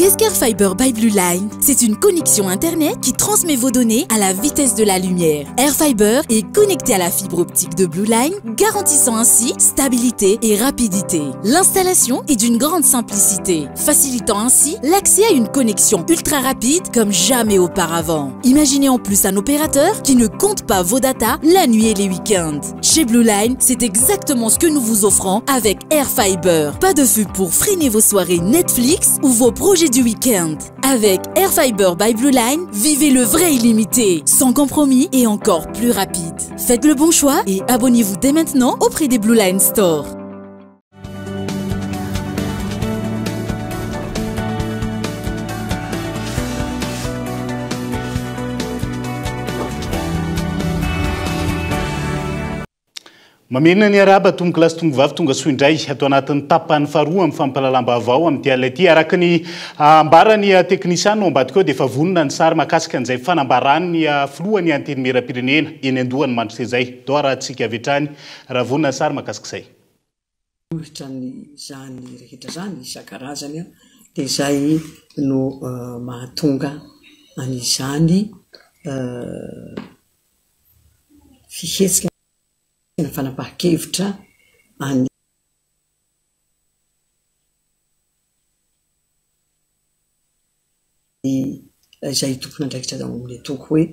Qu'est-ce qu'Airfiber by Blue Line? C'est une connexion Internet qui transmet vos données à la vitesse de la lumière. Airfiber est connecté à la fibre optique de Blue Line, garantissant ainsi stabilité et rapidité. L'installation est d'une grande simplicité, facilitant ainsi l'accès à une connexion ultra rapide comme jamais auparavant. Imaginez en plus un opérateur qui ne compte pas vos datas la nuit et les week-ends. Chez Blue Line, c'est exactement ce que nous vous offrons avec Airfiber. Pas de flux pour freiner vos soirées Netflix ou vos projets du week-end. Avec Airfiber by Blue Line, vivez le vrai illimité, sans compromis et encore plus rapide. Faites le bon choix et abonnez-vous dès maintenant auprès des Blue Line Store. Mamena ny araba tomboky lasy tombo vavy tonga soa indray atao anatin'ny tapany faharoa amin'ny fampalalam-baovao amin'ny dialy ity araka ny ambarany teknisiany ao ambadika eo dia efa vonona ny sary mahakasika an'izay fanambarany filohany anteny mera-pirenena eny andohany mandritra izay do raha tsika avy hatrany raha vonona ny sary mahakasika izay ohitra ny zany rehetra zany isan-karazany dia izay no mahatonga an'izany fihetsika na fanapahan-kevitra any izay tokony andraikitra amin'ny atoko hoe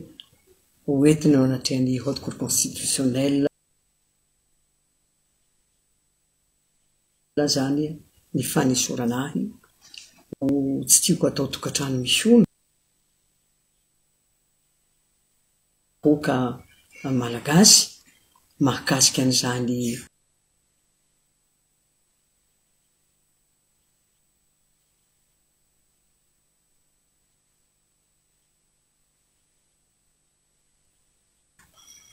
hoentina ao anatin'ny haute cour constitutionnelle zany ny fanesoranahy tsy tiako atao tokantrano misy ono boka malagasy mahakasika an'izany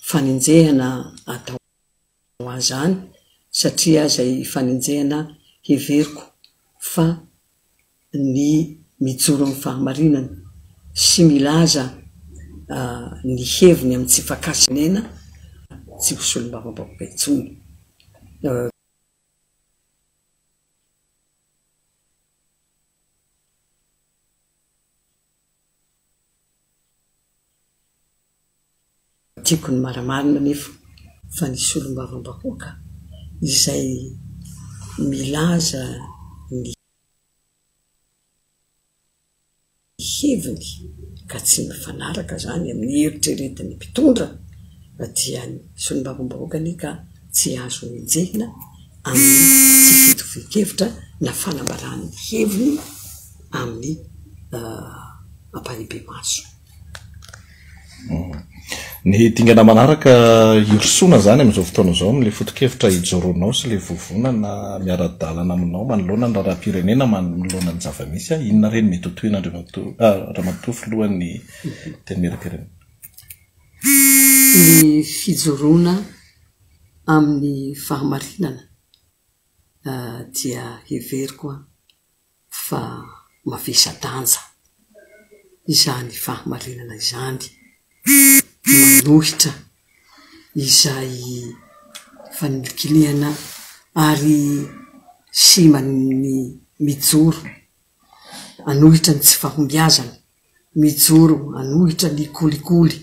fanenjehana atao azany satria zay fanenjehana heveriko fa ny mijoro amin'ny fahamarinana sy milaza ny heviny amin'ny tsy fakasinena tsy hosolom-bavambahoaka intsony tiako ny maramarina nefa fa ny solom-bavambahoaka izay milaza ny heviny ka tsy mifanaraka zany amin'ny eritreretin'ny mpitondra dia ny solom-bavambahoaka ny ka tsy azo enjehina amin'ny tsy fitovian-kevitra na fanambarany heviny amin'ny ampahebe maso. Ny dingana manaraka irosoana zany amin'izao fotoana izao amin'ilay foto-kevitra hijoronao sy ilay vovonana miara-dalana aminao manoloana ny raharaham-pirenena manoloana ny zava-misy inona reny mety ho tohina Ramatoa filohan'ny teny mera-pirenena? Ny fijoroana amin'ny fahamarinana dia heveriko fa mavesa-danja izany fahamarinana izany manohitra izay fanolokiliana ary sy mijoro anohitra ny tsy fahombiazana mijoro anohitra ny kolikoly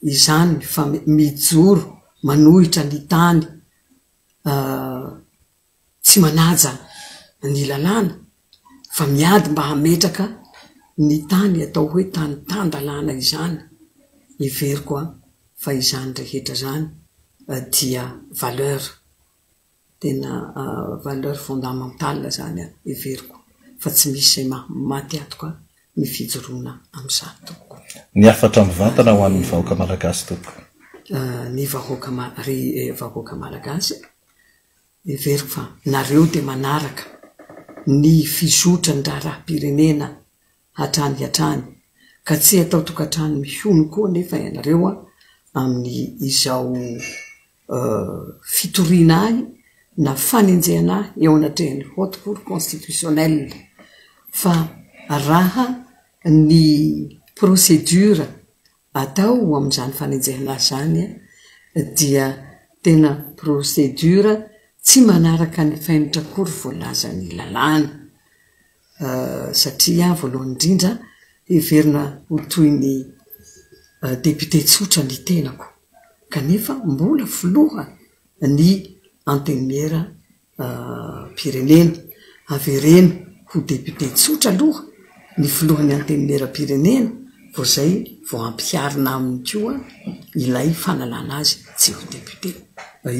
izany fa mijoro manohitra ny tany tsy manaja ny lalàna fa miady mba hametraka ny tany atao hoe tany tandalàna izany heveriko fa izany rehetra zany dia valeur tena valeur fondamentale zany heveriko fa tsy misy zay maty atoka ny fijoroana amin'izany toko. Ny afatra mivantana ho an'ny vahoaka malagasy toko? Ny vahoaka malagasy heveriko fa nareo dia manaraka ny fizotra ny raharaham-pirenena hatrany ka tsy atao tokantrano mihono koa nefa ianareo amin'ny izao fitoriana ahy na fanenjehana ahy eo anatrehan'ny haute cour constitutionnelle fa raha ny procédure atao amin'izany fanenjehana zany dia tena procédure tsy manaraka ny fainotra akory voalaza ny lalàna satria voalohany indrindra everina ho toy ny député tsotra ny tenako kanefa mbola filoha ny antenimera pirenena averena ho député tsotra aloha ny filohan'ny antenimera pirenena vo zay vo ampiarina aminy koa ilay fanalana azy tsy ho député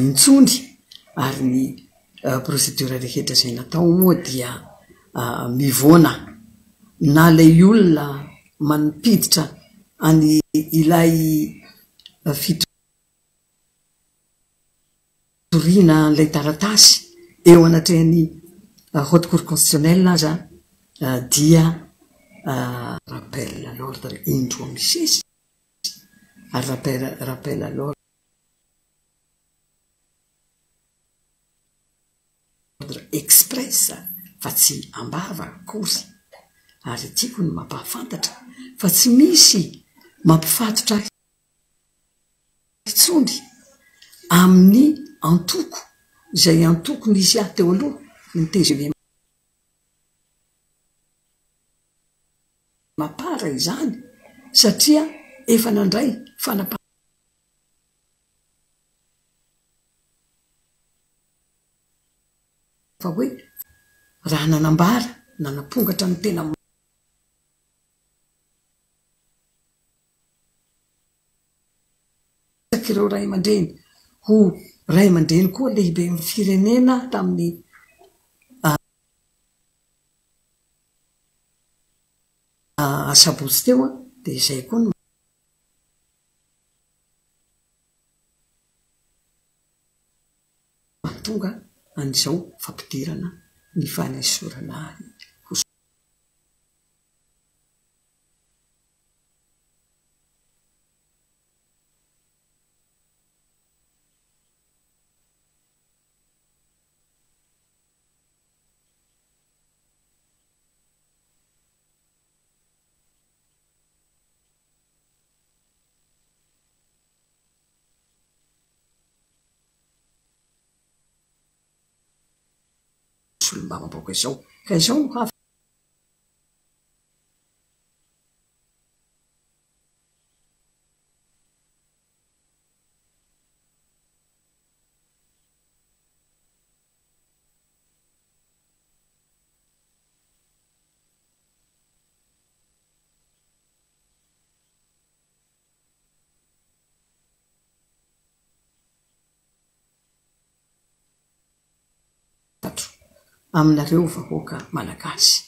intsony ary ny procédure rehetra zay natao moa dia mivona na lay olona manipiditra any ilay fitorina an'ilay taratasy eo anatrehany haute cour constitutionnelle aza dia rappel à l'ordre indro amin'ny sesy ary rappel à l'ordre express fa tsy ambava akory ary tiako ny mampahafantatra fa tsy misy mampifatotra itsony amin'ny antoko izay antoko nisy ahy teo aloha ny TGV mapara izany satria efa nandray fa hoe raha nanambara nanapongatra ny tena ireo ray aman-dreny ho ray aman-dreny koa lehibe amin'ny firenena tamin'ny sabotsy teo de izay koa no mahatonga an'izao fampidirana ny fanesorana mba maboaka izao ka izao no hafa aminareo vahoaka malagasy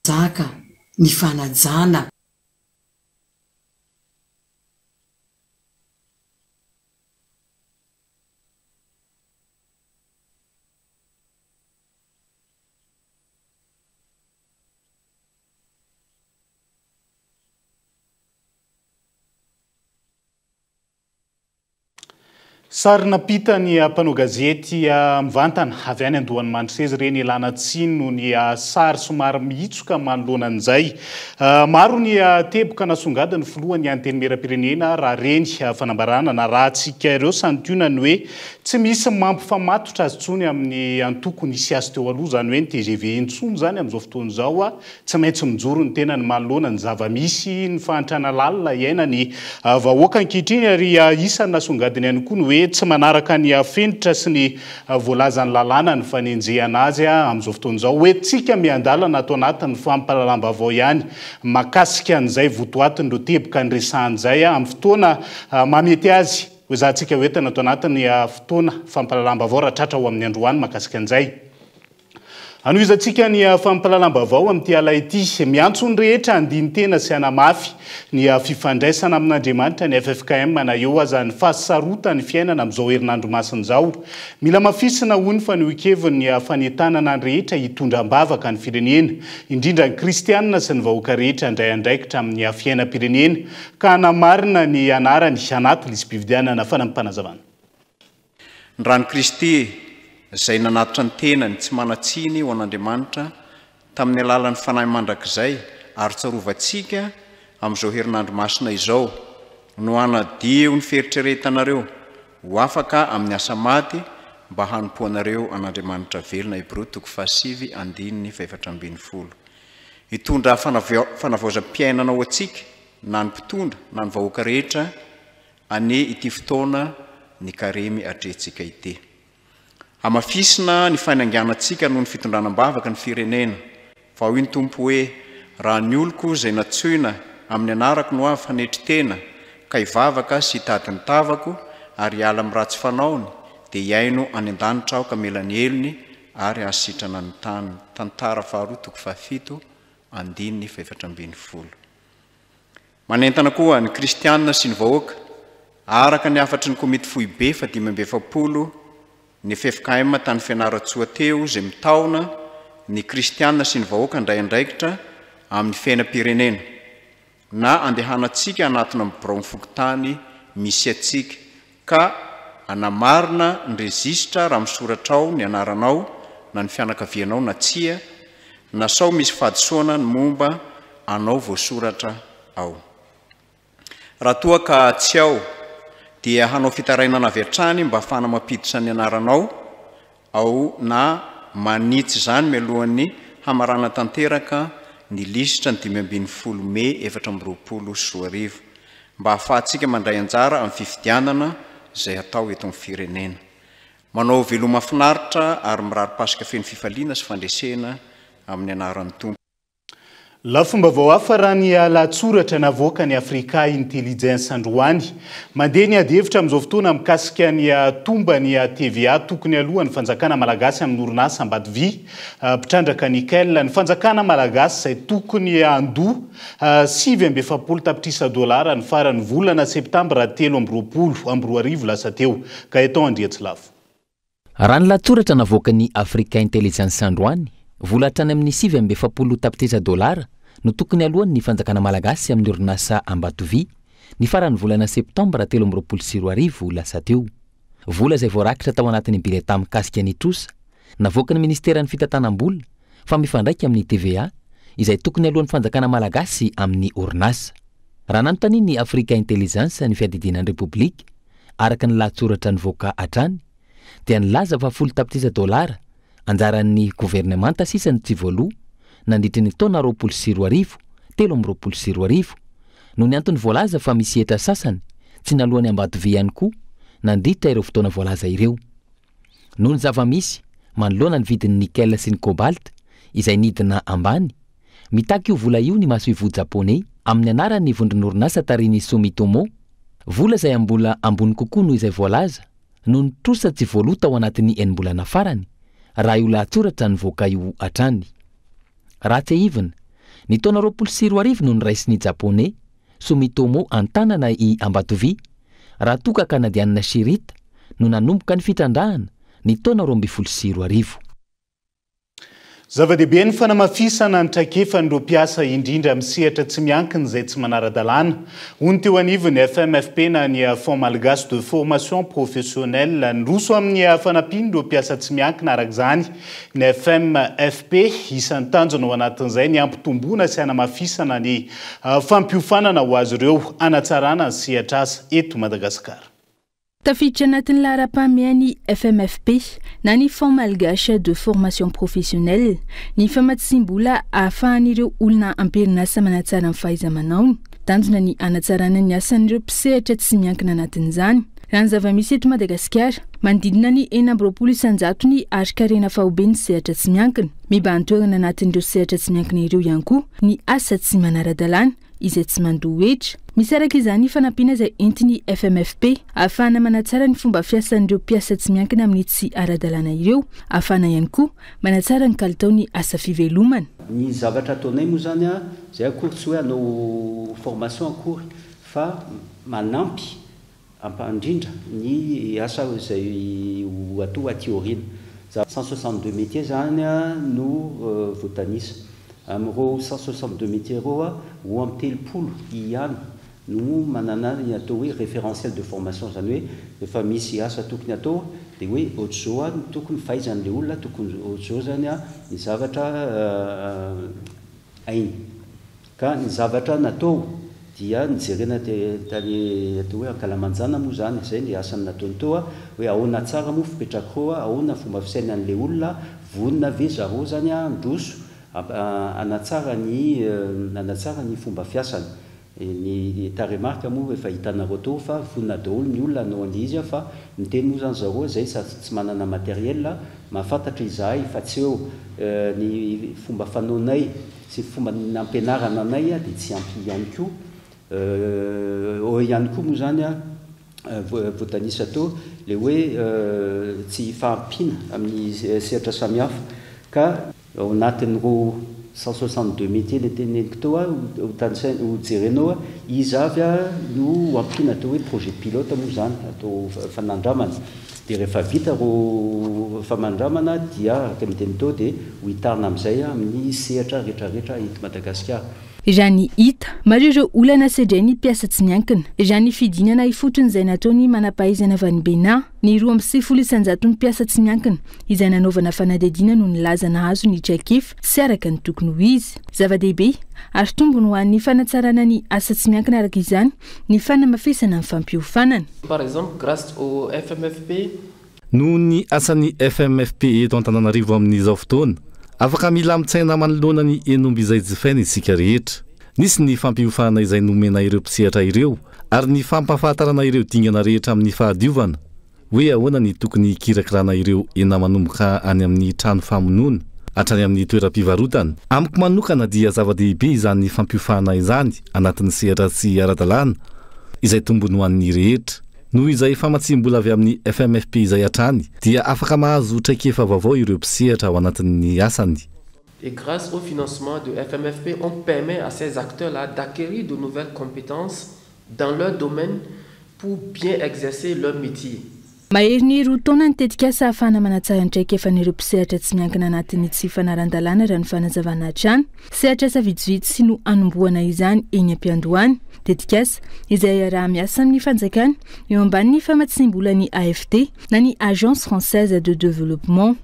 zaka ny fanajana sarina pita ny mpanao gazety mivantana avy any andohan'ny Manitsezy reny ilana tsiny no ny sary somary miitsoka manoloana an'izay. Maro ny teboka nasongadiny filohan'ny antenimieram-pirenena raha reny fanambarana na raha antsika ireo santionany hoe tsy misy mampifamatotra azy tsony amin'ny antoko nisy azy teo aloha zany hoe ny TGV intsony zany amin'izao fotoana izao tsy maintsy mijoro ny tena ny manoloana ny zava-misy ny fahantrana lalina iaina ny vahoaka ankehitriny ary isan'ny nasongadiny ihany koa ny hoe tsy manaraka ny fenitra sy ny voalazan'ny lalàna ny fanenjehana azy amin'izao fotoana izao hoe tsika miandalana atao anatin'ny fampalalam-baovao ihany makasika an'izay votoatiny ireo teboka ny resahan'izay amin'ny fotoana mamety azy hoe za tsika hoentina atao anatin'ny fotoana fampalalam-baovao raha tratra ho amin'ny androany makasika an'izay. Anoizantsika ny fampalalam-baovao amin'ity ala ity miantso ny rehetra andiny tena sy anamafy ny fifandraisana amin'Andriamanitra ny FFKM na eo aza ny fahasarotany fiainana amin'izao herinandro masina izao. Mila mafisina hony fa niokevin'ny fanentanana ny rehetra hitondram-bavaka ny firenena indrindra ny kristianina sy ny vahoaka rehetra indray andraikitra amin'ny fiainam-pirenena ka namarina ny anarany anaty lisam-pifidianana fanampanazavana. Ny rano Kristy izay nanatitra ny tenany tsy manatsiny ho an'Andriamanitra tamin'ny alalan'ny fanahy mandrakizay ary tsarovantsika amin'izao herinandro masina izao no anadio ny feritreretanareo ho afaka amin'ny asa maty mba hanompoanareo an'Andriamanitra velona Hébreux 7:7-10. Hitondra fanavaozam-piainana ho antsika na ny mpitondra na ny vahoaka rehetra ane ity fotoana ny karemy atrentsika ity. Hamafisina ny fainanganantsika noho ny fitondranam-bavaka ny firenena. Fa hoy ny Tompo hoe raha ny oloko izay natsoina amin'ny anarako no avy hanetry tena ka hivavaka sy hitady ny tavako ary hiala amin'ny ratsy fanaony dia hiaino any an-danitra aho ka mela ny elony ary hasitrana ny tany. Tantara faharoa 7:7-10. Manentana koa ny kristianina sy ny vahoaka araka ny afatry ny komity foibe 570 ny FFKM tany fianaratsoa teo izay mitaona ny kristianina sy ny vahoaka ndraindraikitra amin'ny fiainam-pirenena na andehanantsika anatina birao mifokotany misy atsika ka anamarina ny rezistra raha misoratra ao ny anaranao na ny fianakavianao na tsia na sao misy fahadisoana ny momba anao voasoratra ao. Raha toa ka tsy ao dia hanao fitarainana avy hatrany mba ahafahana mampiditra ny anaranao ao na manitsy izany mialohan'ny hamarana tanteraka ny lisitra ny 5 Mey 2024 mba ahafahantsika mandray anjara amin'ny fifidianana izay atao eto amin'ny firenena. Manao veloma mahafinaritra ary mirari-pasika feno fifaliana sy fandresena amin'ny anaran'ny Tompo. Lafomba vao hafa raha ny alatsoratra navoaka ny Afrika Intelligence Androany mandeha ny adihevitra amin'izao fotoana mikasika ny tomba ny TVA tokony alohan'ny fanjakana malagasy amin'ny orinasa ambady vy mpitrandraka Nickel ny fanjakana malagasy izay tokony andoha $770 ny farany volana septambra 3 lasa teo ka eto andriatsilafo. Raha ny latsoratra navoaka ny Afrika Intelligence Androany volatrany amin'ny $770 no tokony alohan'ny fanjakana malagasy amin'ny orinasa Ambatovy ny farany volana septambra 3 lasa teo. Vola izay voarakitra tao anatin'ny bileta mikasika ny trosa navoaka ny ministeran'ny fitantanam-bola fa mifandraika amin'ny TVA izay tokony alohan'ny fanjakana malagasy amin'ny orinasa. Raha nanontaniany Afrika Intelligence ny fiadidinan'ny Repoblika araka ny latsoratra nivoaka hatrany dia nilaza fa $70 anjaran'ny gouvernemanta sisa ny tsy voaloha nandritry ny taona 2020 no ny antony voalaza fa misy etra sasany tsy nalohany Ambatovy ihany koa nandritra ireo fotoana voalaza ireo. Noho ny zava-misy manoloana ny vidin'ny nickel sy ny cobalt izay nidina ambany mitaky io vola io ny masoivo japonais amin'ny anaran'ny vondron'orinasa Tarini Sumitomo vola izay ambola ambony kokoa noho izay voalaza no ny trosa tsy voaloha tao anatin'ny enim-bolana farany raha io latsoratra nivoaka io hatrany. Raha tsy hivina ny taona 2020 no niraisin'ny japonais Sumitomo antanana i Ambatovy raha toka kanadianina Shirita no nanomboka ny fitrandrahana ny taona 2020. Zava-dehibe ny fanamafisana ny traikefan'ireo mpiasa indrindra amin'ny sehatra tsy miankina izay tsy manara-dalàna. Hoy teo anivon'ny FMFP na ny Fonds Malgache de Formation Professionnelle nyroso amin'ny fanampian'ireo mpiasa tsy miankina araka izany ny FMFP isan'ny tanjona ao anatin'izay ny ampitomboana sy hanamafisana ny fampiofanana ho azy ireo hanatsarana ny sehatra asa eto Madagasikara. Tafiditra anatin'ny laharam-pahamehany FMFP na ny Fonds Malgache de Formation Professionnelle ny famatsim-bola ahafahan'ireo olona amperinasa manatsara ny fahaiza-manaony, tanjona ny hanatsarana ny asan'ireo mpisehatra tsy miankina anatin'izany. Raha ny zava-misy eto Madagasikara manodidina ny 400 ny ari-karena fahobeny sehatra tsy miankina, mibantoerana anatin'ireo sehatra tsy miankina ireo ihany koa ny asa tsy manara-dalàna izay tsy mandoa hetra. Misy araka izany fanampiana izay entiny FMFP ahafahana manatsara ny fomba fiasan'ireo mpiasa tsy miankina amin'ny tsy ara-dalàna ireo, ahafahana ihany koa manatsara ny kalitaony asa fivelomana. Ny zavatra ataonay moa zany zay akory tsy hoe hanao formation akory fa manampy ampandrindra ny asa izay atao aty aoriana. 162 métiers zany no voatanisa. Amin'ireo 162 métiers ireo ho amin'ny 30 ihany no manana ny atao hoe référentiel de formation zany hoe rehefa misy asa tokony atao dia hoe ohatr'izao a tokony fahaizan'le olona tokony ohatr'izao zany a ny zavatra ainy ka ny zavatra natao dia nijerena tany atao hoe ankalamanjana moa zany zay ny asany nataony tao a hoe ahoana tsara moa fipetrako a ahoana fomba fisaina an'le olona vonona ve zareo zany a ndroso anatsara ny fomba fiasany ny taremarka moa efa hitanareo tao fa vonona daholo ny olona anao an'izy fa miteny moa zany zareo zay tsy manana matériel mahafantatra izahay fa tsy eo ny fomba fanaonay sy fomba nampianarana anay dia tsy ampy ihany koa ihany koa moa zany a voatanisa tao le hoe tsy fahampiana amin'ny sehatra samihafa ka ao anatin'ireo 162 métiers le teneniko tao a ho jerenao a izy avy a no ampiana atao hoe projet pilote moa zany atao fanandramana dia rehefa vita ro famandramana dia araka miteny tao dia ho hitarina amin'izay amin'ny sehatra rehetrarehetra eto Madagasikara. Izany hita maro ireo olana sedrainy mpiasa tsy miankina. Izany fidinana ifoton'izay nataony manam-pahaizana avy any Benin ny 2.9 mpiasa tsy miankina izay nanaovana fanadihadiana no nilaza nahazo ny Tchekif sy araka ny tokony ho izy. Zava-dehibe ary tombony ho an'ny fanatsarana ny asa tsy miankina araka izany ny fanamafisana amin'ny fampiofanana. Par exemple, grâce au FMFP. Noho ny asan'ny FMFP eto Antananarivo amin'izao fotoana, afaka mila mitsaina manoloana ny enomby izay jifaina isika rehetra. Nisy ny fampiofana izay nomena ireo mpisehatra ireo ary ny fampahafantarana ireo dingana rehetra amin'ny fahadiovana hoe ahoana ny tokony kirakirana ireo ena manomboka any amin'ny trano famonoana hatrany amin'ny toeram-pivarotana. Amiko manokana dia zava-dehibe izany fampiofana izany anatin'ny sehatra sy ara-dalàna izay tombony ho an'ny rehetra. Noho izay famatsim-bola avy amin'ny FMFP izay hatrany dia afaka mahazo traikefa vaovao ireo mpisehatra ao anatin'ny asany. Et grâce au financement de FMFP, on permet à ces acteurs-là d'acquérir de nouvelles compétences dans leur domaine pour bien exercer leur métier. Mahery ny roa taona nitetika asa ahafahana manatsara ny traikefan'ireo mpisehatra tsy miankina anatin'ny tsy fanaran-dalàna raha ny fanazavana hatrany, sehatra asa vitsivitsy sy no anomboana izany eny am-piandohany. Tetikasa izay raha miasa amin'ny fanjakana eo ambanin'ny famatsim-bolan'ny AFD na ny Agence Française de Développement.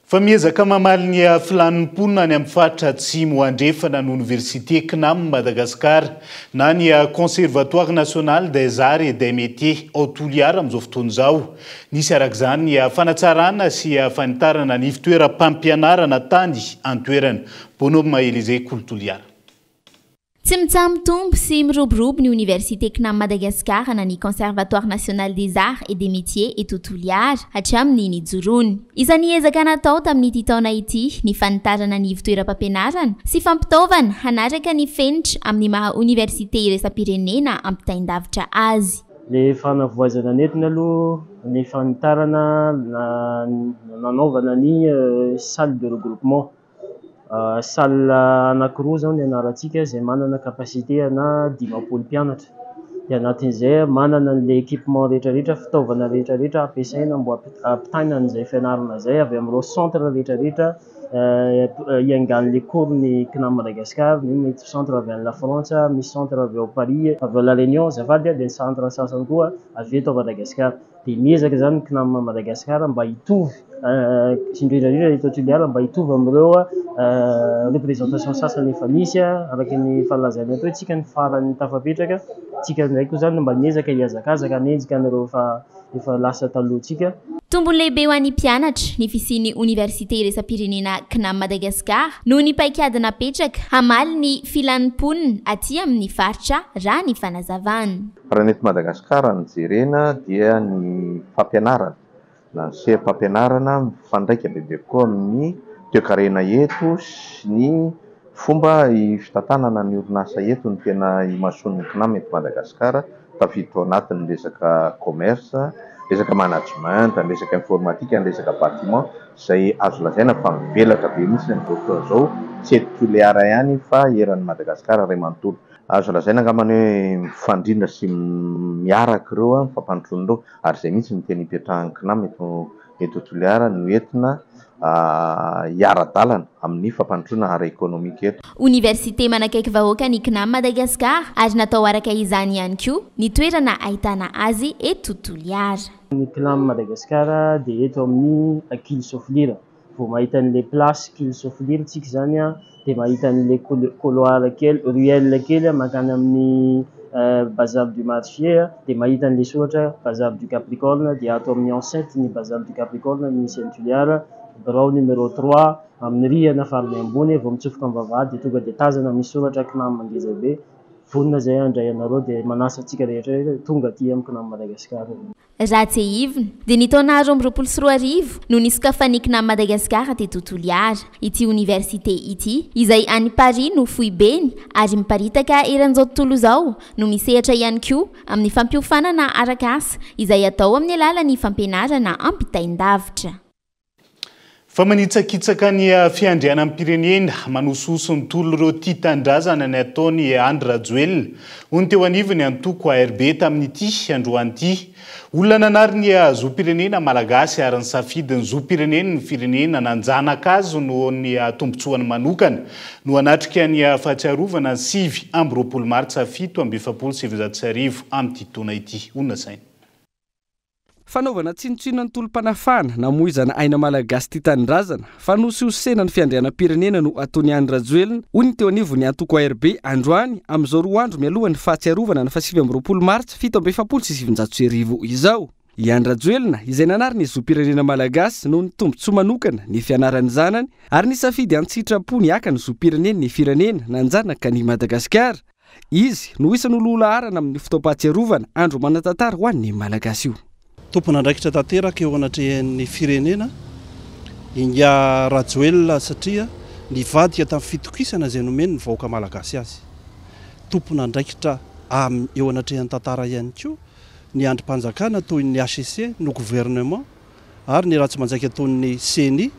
Fa miezaka mamaly ny filanimponina any amin'ny faritra atsimo andrefana ny Université CNAM Madagascar na ny Conservatoire National des Arts et des Métiers ao Toliara amin'izao fotoana izao. Nisy arak'izany ny fanatsarana sy fanitarana ny fitoeram-pampianarana tany an-toerana. Bonhomme Élysée Kolotoliara. Tsy mitsambitombo sy miroborobo ny Université CNAM Madagascar na ny Conservatoire National des Arts et des Métiers eto Toliara hatramin'ny nijoroany. Isan'ny ezaka natao tamin'ity taona ity ny fanitarana ny fitoeram-pampianarana sy fampitaovana hanaraka ny fenitra amin'ny maha université iraisam-pirenena ampitaindavitra azy. Le fanavoazana netiny aloha ny fanitarana nanaovana ny salle de regroupement. Salle anankiroa zao ny anarantsika izay manana kapasité na 10 mpianatra. Dia anatin'izay manana an'ilay équipement rehetrarehetra, fitaovana rehetrarehetra ampiasaina mbo ampitaina an'izay fianarana izay avy amin'ireo centre rehetrarehetra iangan'ilay cours ny CNAM Madagascar, misy centre avy any La France, misy centre avy ao Paris, avy ao La Réunion, zafady dia ny centre sasany koa avy eto Madagascar. Dia miezaka zany ny CNAM Madagascar mba hitovy indrindradrindra eto Toliara mba hitovy amin'ireo représentation sasany efa misy araka ny fahalazana atao tsika ny farany tafapetraka tsika ndraiky koa zany mba miezaka hiazakazaka hanenjika an'ireo efa lasa talohantsika. Tombony lehibe ho an'ny mpianatra ny fisian'ny Université iraisam-pirenena CNAM Madagascar noho ny paikady napetraka hamaly ny filanimponina aty amin'ny faritra raha ny fanazavana. Raha eto Madagasikara ny jerena dia ny fampianarana. Na ny seha-pampianarana mifandraika bebe koa amin'ny toe-karena eto sy ny fomba fitantanana ny orinasa eto ny tena imason'ny CNAM eto Madagasikara tafiditra ao anatin'ny resaka commerce, resaka management, resaka informatika, resaka bâtiment izay azo lazaina fa mivelatra be mihitsy ny fotoana izao tsy eto Toliara ihany fa eran'ny Madagasikara iray manontolo. Azo lazaina angambany hoe mifandrina sy miaraka ireo mifampandrosoana ireo ary izay mihitsy ny tena hipetrahan'ny CNAM eto ny tontolo ara no entina hiara-dalana amin'ny fampandroana ara-ekônomika eto. Université manakaiky vahoaka ny CNAM Madagasikara ary natao araka izany ihany koa ny toerana ahitana azy eto tontolo ara. Ny CNAM Madagasikara dia eto amin'ny Kilo Soflira. Vao mahita an'ilay place Kilo Soflira tsika zany dia mahita an'ilay couloir kely, ruelle kely makany amin'ny Bazar du Marché dia mahita an'ilay soratra Bazar du Capricorne dia ato amin'ny enceinte ny Bazar du Capricorne misy Saint-Tuliara, birao numéro 3 amin'ny rihana farany ambony vao mitsofoka amin'ny vavahady dia tonga dia tazana misy soratra CNAM Mangezabe. Vonona zay andray anareo dia manasa antsika rehetra tonga aty amin'ny CNAM Madagasikara. Raha tsy hivony dia ny taona 2024 no nisokafan'ny CNAM Madagasikara teto tontolo ara ity université ity izay any Paris no fohy beny ary miparitaka eran'izao tontolo izao no misehatra ihany koa amin'ny fampiofanana arak'asa izay atao amin'ny alalan'ny fampianarana ampitaindavitra. Fa manitsakitsaka ny fiandriana amin'ny pirenena manososo ny tolo ireo tia tandrazana ny ataony Andry Rajoelina hono teo anivony antoko ARB tamin'ity androan'ity. Olona nanary ny zoom-pirenena malagasy ary ny safidy ny zoom-pirenena ny firenena nanjanaka azy no ny tombotsoany manokana no anatrika ny fahatsiarovana ny 7 Martsa 7 amin'ity taona ity. Onona saina. Fanaovana tsinotsino ny tolom-panafana namoizana aina malagasy tia tanindrazana fa nosihosena ny fiandrianam-pirenena no ataony Andry Rajoelina hoy ny teo anivony antoko ARB androany amin'izao 2 andro mialohan'ny fahatsiarovana ny 7 Martsa 7 izao. I Andry Rajoelina izay nanary ny zoom-pirenena malagasy no ny tombontsoa manokana ny fianarany zanany ary ny safidy an-tsitrapo ny aka ny zoom-pirenena ny firenena nanjanaka ny Madagasikara. Izy no isan'olo arana amin'ny fotoam-pahatsiarovana andro manatantara ho an'ny malagasy io. Tompona andraikitra tanteraka eo anatrehan'ny firenena Inga Rajoelina satria nivadika tamin'ny fitokisana izay nomeny ny vahoaka malagasy azy. Tompona andraikitra eo anatrehan'ny tantara ihany koa ny androm-panjakana toy ny HCC no gouvernement ary ny ratsy manjaika ataon'ny CENI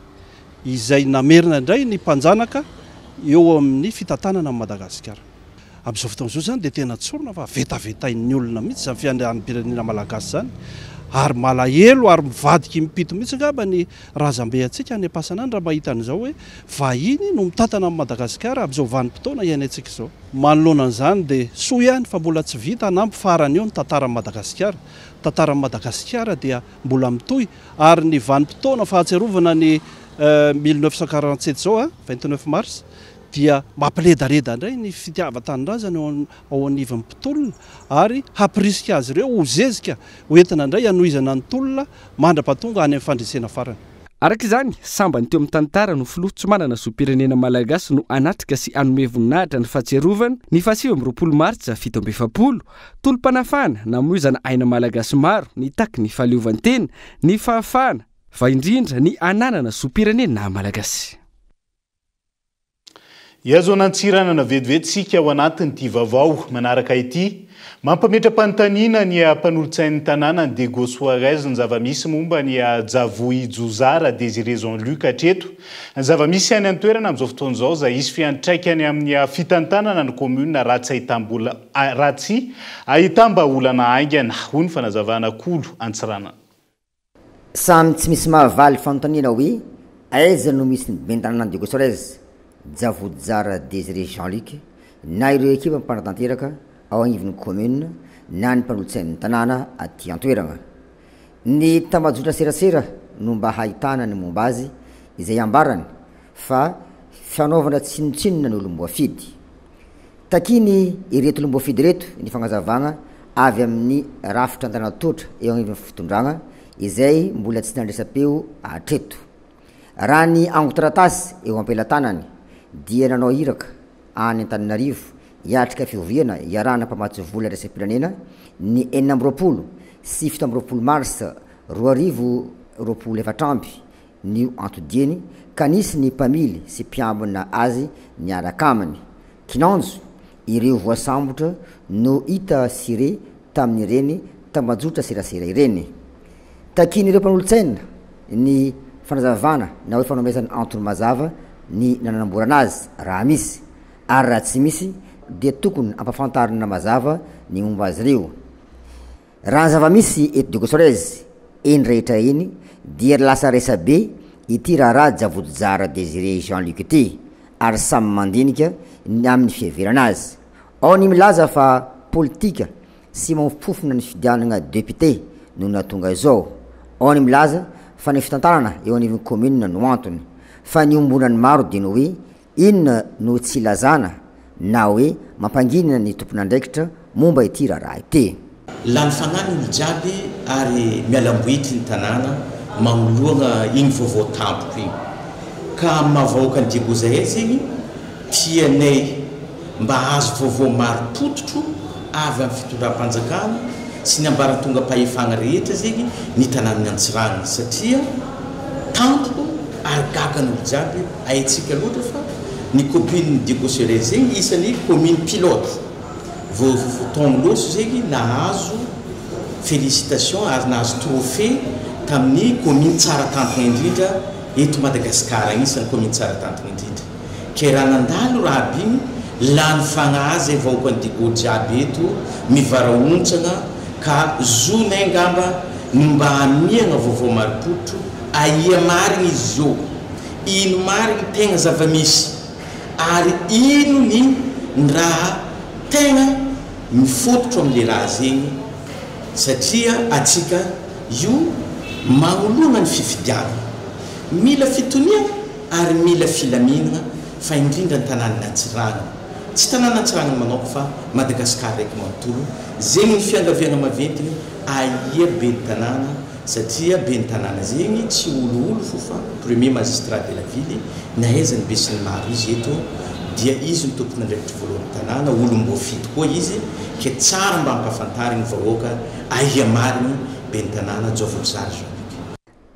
izay namerina indray ny mpanjanaka eo amin'ny fitantanana amin'ny Madagasikara. Amin'izao fotoana izao zany dia tena tsorona fa vetavetain'ny olona mihitsy izany fiandrianam-pirenena malagasy zany. Ary malahelo ary mivadiky mipito mihitsy ngamba ny razambe antsika any am-pasanany raha mahita an'izao hoe vahiny no mitantana amin'ny Madagasikara amin'izao vanim-potoana iainantsika izao. Manoloana an'izany dia soa ihany fa mbola tsy vita hanampy farany eo ny tantaran'i Madagasikara. Tantaran'i Madagasikara dia mbola mitohy ary ny vanim-potoana fahatsiarovana ny 1947 zao 29 Mars dia mampiledareda indray ny fitiava-tanindrazana ao anivon'ny mpitolona ary hampirisika azy ireo ho zezika hoentina indray hanohizana ny tolona mandra-pahatonga any amin'ny fandresena farany. Araka izany, sambany teo amin'ny tantara no filoha tsy manana zoom-pirenena malagasy no anatrika sy anome voninahitra ny fahatsiarovana ny 7 Martsa 7 tolom-panafana namoizana aina malagasy maro ny taky ny fahaleovantena ny fahafana fa indrindra ny ananana zoom-pirenena malagasy. Iazo anantsirana na vetivetsika ao anatin'ity vaovao manaraka ity mampametra-panontaniana ny mpanolotsain'ny tanàna ny Diego Soares ny zavamisy momba ny Javoy Jozara Désiré Jean-Luc hatreto. Ny zavamisy any an-toerana amin'izao fotoana izao izay isy fiantraikany amin'ny fitantanana ny commune ratsy ahitamba olana aingana hoy ny fanazavana Kolo Antsirana. Samy tsy misy mahavaly fanontaniana hoe aiza no misy ny bentanana Diego Soares Javoy Jozara Désiré Jean-Luc na ireo ekipa mpanatanteraka ao anivon'ny commune na ny mpanolotsain'ny tanàna aty an-toerana. Ny tambajotra serasera no mba hahitana ny momba azy izay ambarany fa fanaovana tsinotsinona ny olom-boafidy. Takiny ireto olom-boafidy reto ny fagnazavagna avy amin'ny rafitra an-tanatotra eo anivon'ny fitondragna izay mbola tsy nandresa-peo hatreto. Raha ny angotratasy eo am-pelatanany dia nanao iraka any Antananarivo hiatrika fioviana iarahana mpamatsy vola resam-pirenena ny 9 sy 17 Mars 2024 ny antodieny ka nisy ny mpamily sy mpiambina azy niaraka aminy. Kinanjo ireo voasambotra no hita sire tamin'ireny tambajotra serasera ireny. Takin'ireo mpanolotsaina ny fanazavana na hoe fanomezana antony mazava ny nanamborana azy raha misy ary raha tsy misy dia tokony ampafantarina mazava ny momba azy ireo. Raha zavamisy eto Diego Soares eny rehetra eny dia lasa resa be ity raharaha javotojara Désiré Jean-Luc ity ary samy mandinika amin'ny fiheverana azy. Ao ny milaza fa politika sy mampifofona ny fidianana député no natonga izao. Ao ny milaza fa ny fitantarana eo anivon'ny commune no antony, fa ny ombonany maro dia no hoe inona no tsy lazana na hoe mampanginana ny tompon'andraikitra momba ity raharaha ity. Lany fagnano ny jiaby ary mialambohitry ny tanàna magnoloana iny vaovao tampoka iny ka mavaoaka ny diego zay zegny tianay mba azo vaovao maro pototro avy amin'ny fitondram-panjakana sy ny ambaratonga mpahefagna rehetra zegny ny tanàna Antsiranana satria tampoko ary gagan'olo jiaby haitsika loatra fa ny commune Diego Séré zegny isan'ny commune pilote vao taogno loso zegny nahazo félicitation ary nahazo trophée tamin'ny commune tsara tantiny indrindra eto Madagasikara isan'ny commune tsara tantiny indrindra ke raha nandalo raha aby igny lany fagnazy evahoaka ny Diego jiaby eto mivaraontsagna ka zonay ngamba ny mba hamiagna vaovao maripotro aia marigny izy io ino marigny tegna zava-misy ary ino ny raha tegna mifototro amin'le raha zegny satria atsika io magnoloana ny fifidiana mila fitoniana ary mila filaminana fa indrindra ny tanàna Antsiranana tsy tanàna Antsiranana manao fa Madagasikara raiky manontolo zegny ny fiangaviana maventiny aia be ny tanàna satria be ny tanàna zegny tsy oloolo fo fa premier magistrat de la ville nahaizany be sy ny maro izy eto dia izy ny tompon'andraikitra voalohany tanàna olom-bo fito koa izy ke tsara mba hampafantariny vahoaka aia mariny be ny tanàna javotsary.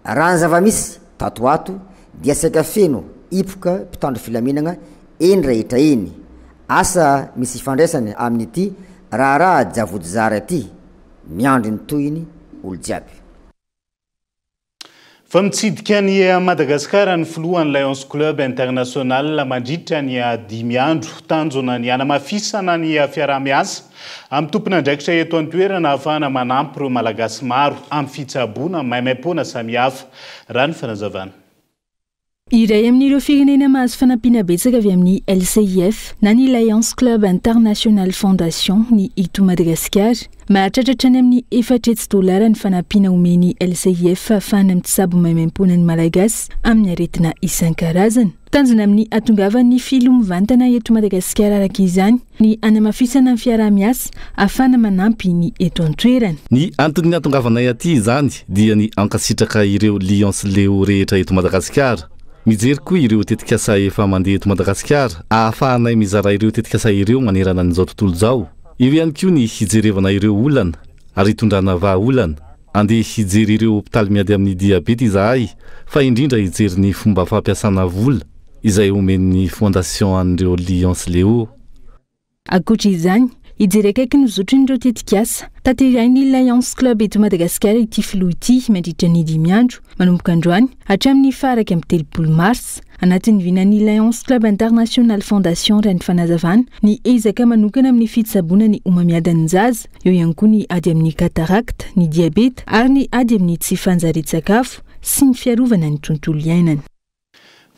Raha ny zava-misy tatoato dia saika feno ipoka mpitandro filaminana eny rehetra eny. Asa misy fandraisany amin'ity raharaha javotsara ity miandry ny toyiny olo jiaby. Fa mitsidika ny Madagasikara ny filohan'ny Lions Club International mandritra ny 5 andro tanjona ny anamafisana ny fiarahamiasa amin'ny tompon'andraikitra eto an-toerana ahafahana manampy ireo malagasy maro amin'ny fitsaboana maimaim-poana samihafa. Raha ny fanazavana. Iray amin'ireo firenena mahazo fanampiana betsaka avy amin'ny LCIF na ny Lions Club International Fondation ny ito Madagasikara mahatratratra ny amin'ny $400 ny fanampiana omeny LCIF ahafahana mitsabo maimaim-poana ny malagasy amin'ny aretina isan-karazany. Tanjona amin'ny atongavan'ny filomivantana eto Madagasikara araka izany ny anamafisana ny fiarahamiasa ahafahana manampy ny eto an-toerana. Ny antony atongavanay aty izany dia ny ankasitraka ireo Lions Leo rehetra eto Madagasikara. Mijery koa ireo tetikasa efa mandeha eto Madagasikara ahafahanay mizara ireo tetikasa ireo manerana n'izao tontolo izao. Io ihany koa ny hijerevana ireo olana ary hitondrana vahaolana. Andeha hijery ireo hopitaly miady amin'ny diabety izahay fa indrindra hijery ny fomba fampiasana vola izay omen'ny fondation an'ireo Lions Leo. Ankoatra izany, hijery akaiky ny zotriny ireo tetikasa tanterahiny Lions Club eto Madagasikara ity filoha ity mandritra ny 5 andro manomboka androany hatramin'ny faraka amin'ny 30 mars anatin'ny vinan'ny Lions Club International Fondation raha ny fanazavana ny ezaka manokana amin'ny fitsaboana ny omamiadan'ny zaza, eo ihany koa ny ady amin'ny katarakta, ny diabeta ary ny ady amin'ny tsy fanjary-tsakafo sy ny fiarovana ny tontolo iainana.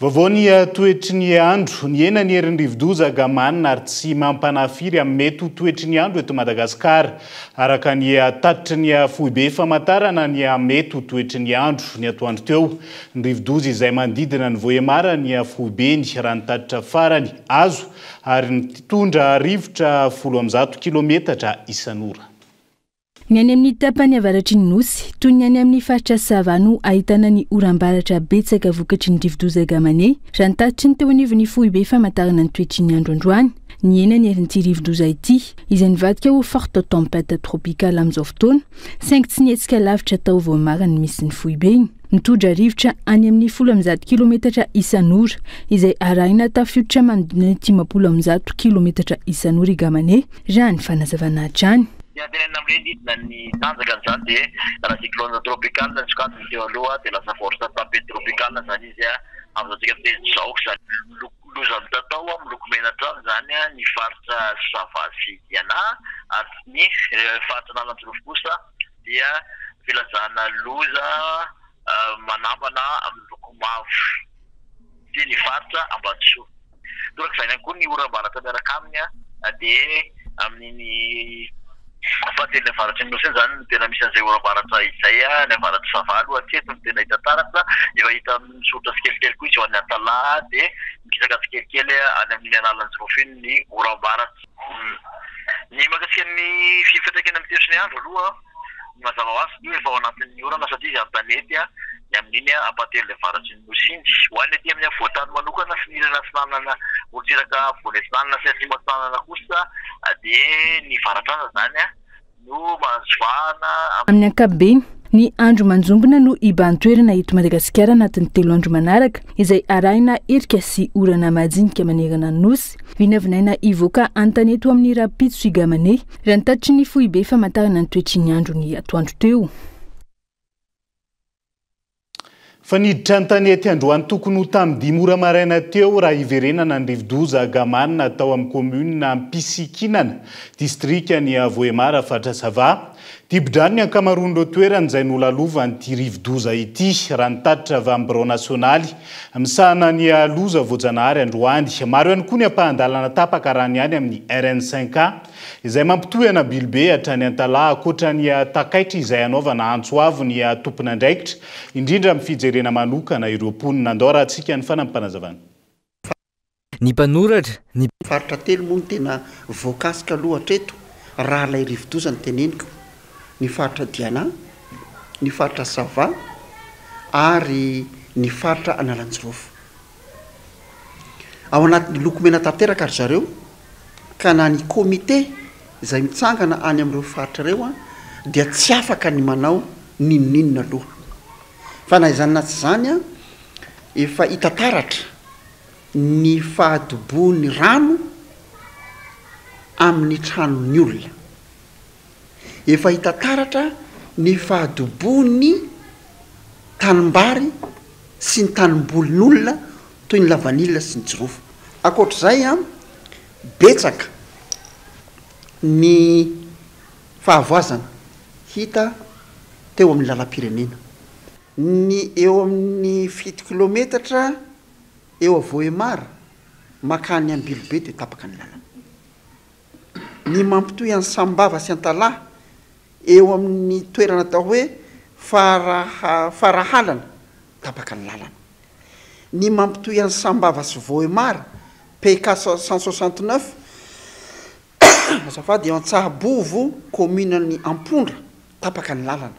Vaovao ny toetry ny andro ny ena ny herin'ny rivo-doza gamanina ary tsy mampanafiry amin'ny mety toetry ny andro eto Madagasikara araka ny tatitry ny foibe famantarana ny mety toetry ny andro ny atoandro teo. Ny rivo-doza izay mandidina ny Voemara ny foibe ny raha ny tatitra farany azo ary nitondra rivotra 100 kilometatra isan'ora. Ny any amin'ny tapany avaratry ny nosy toy ny any amin'ny faritra Savano ahitana ny oram-baratra betsaka vokatry ny rivo-doza gamane raha ny tatitry ny teo anivon'ny foibe famantarana ny toetry ny andro androany. Ny ena ny herin'ity rivo-doza ity izay nivadika ho forte tempête tropicale amin'izao fotoana saingy tsy nietsika lavitra tao Voemara ny misy ny foibe igny. Nitondra rivotra any amin'ny 100 kilometatra isan'ora izay arahina tafiotra manodidina 100 kilometatra isan'ora gamane raha ny fanazavana hatrany. Tena amreny ny tanjaka zany dia raha cyclone tropicale sokatiny teo aloha dia lasa force tempête tropicale zany izy amin'izao tsika zao zany loza mitatao miloko mena trano zany ny faritra Savasy Diana ary ny faritra Nalanjorofo kosa dia filazana loza manambana amin'ny loko mavo dia ny faritra Ambatosoa. Torak' izany ihany koa ny oram-baratra miaraka aminy dia amin'ny fahatelo faratra ny nosy zany tena misy an'izay oram-baratra izay ny faratra Vaovao atreto ny tena hita taratra efa hita misoratra tsikelikely koa izy ho an'ny Antalaha dia mikisaka tsikelikely any amin'ny alalan'ny Jirofiny ny oram-baratra. Ny mahakasika ny fifandraikany amin'ny teosy ny andro aloha mazava ho azy io efa ao anatin'ny orana satria izy amin'ny tanety ny amin'iny ampatelo faratry ny nosy iny ho an'ny aty amin'ny avoatany manokana sy ny ratsinanana olotsiraka voalesinanana sy atsimatsinanana kosa dia ny varatra zany no mahazovahana amin'ny ankapobeny. Ny andro manjombona no iban-toerana eto Madagasikara anatin'ny 3 andro manaraka izay arahina erika sy orana majinika manerana nosy vinavinaina ivoaka antaneto amin'ny rapitso igamane raha ny tatitry ny foibe famantarana ny toetry ny andro ny atoandro teo. Faniditra an-tanety androany tokony ho tamin'ny 10 ora maraina teo raha iverenana ny rivodoza gamanina tao amin'ny komuna Mpisikinana distrikany Voemara Fatrazava. Tibidrano ny ankamaroan'ireo toerana izay nolalovan'ny ity rivodoza ity raha ny tatitra avy amin'ny birao nasionaly misahana ny loza voajanahary androany. Maro ihany koa ny ampahandalana tapaka raha ny any amin'ny RN5 izay mampitohy Bilobe hatrany Antalaha ankoatra ny takaitra izay anaovana antsoavo ny tompon'andraikitra indrindra amin'ny fijerena manokana ireo mponina. Andao raha antsika ny fanampanazavana. Ny mpanoratra ny faritra telo moa tena voakasika aloha hatreto raha ilay rivodoza ny teneniko. Ny faritra Diana, ny faritra Sava ary ny faritra Analanjirofo. Ao anatin'ny lokomena tanteraka ry zareo ka na ny komite izay mitsangana any amin'ireo faritra ireo dia tsy afaka ny manao ninonina aloha. Fa na izany na tsy izany efa hita taratra ny fahadoboan'ny rano amin'ny tranon'ny olona. Efa hita taratra ny fahadoboan'ny tanimbary sy ny tanimbolon'olona toy ny lavanilina sy ny jirofo. Ankoatr'izay betsaka ny fahavoazana hita teo amin'ny lalam-pirenena. Ny eo amin'ny 7 kilometatra eo a Voemara makany amin'ny Bilobe dia tapaka ny lalana. Ny mampitohy an'ny Sambava sy Antalaha eo amin'ny toerana atao hoe farahalana tapaka ny lalana. Ny mampitohy an'ny Sambava sy Voemara PK 169 azafady eo Antsahabovo kominan'ny Ampondra tapaka ny lalana.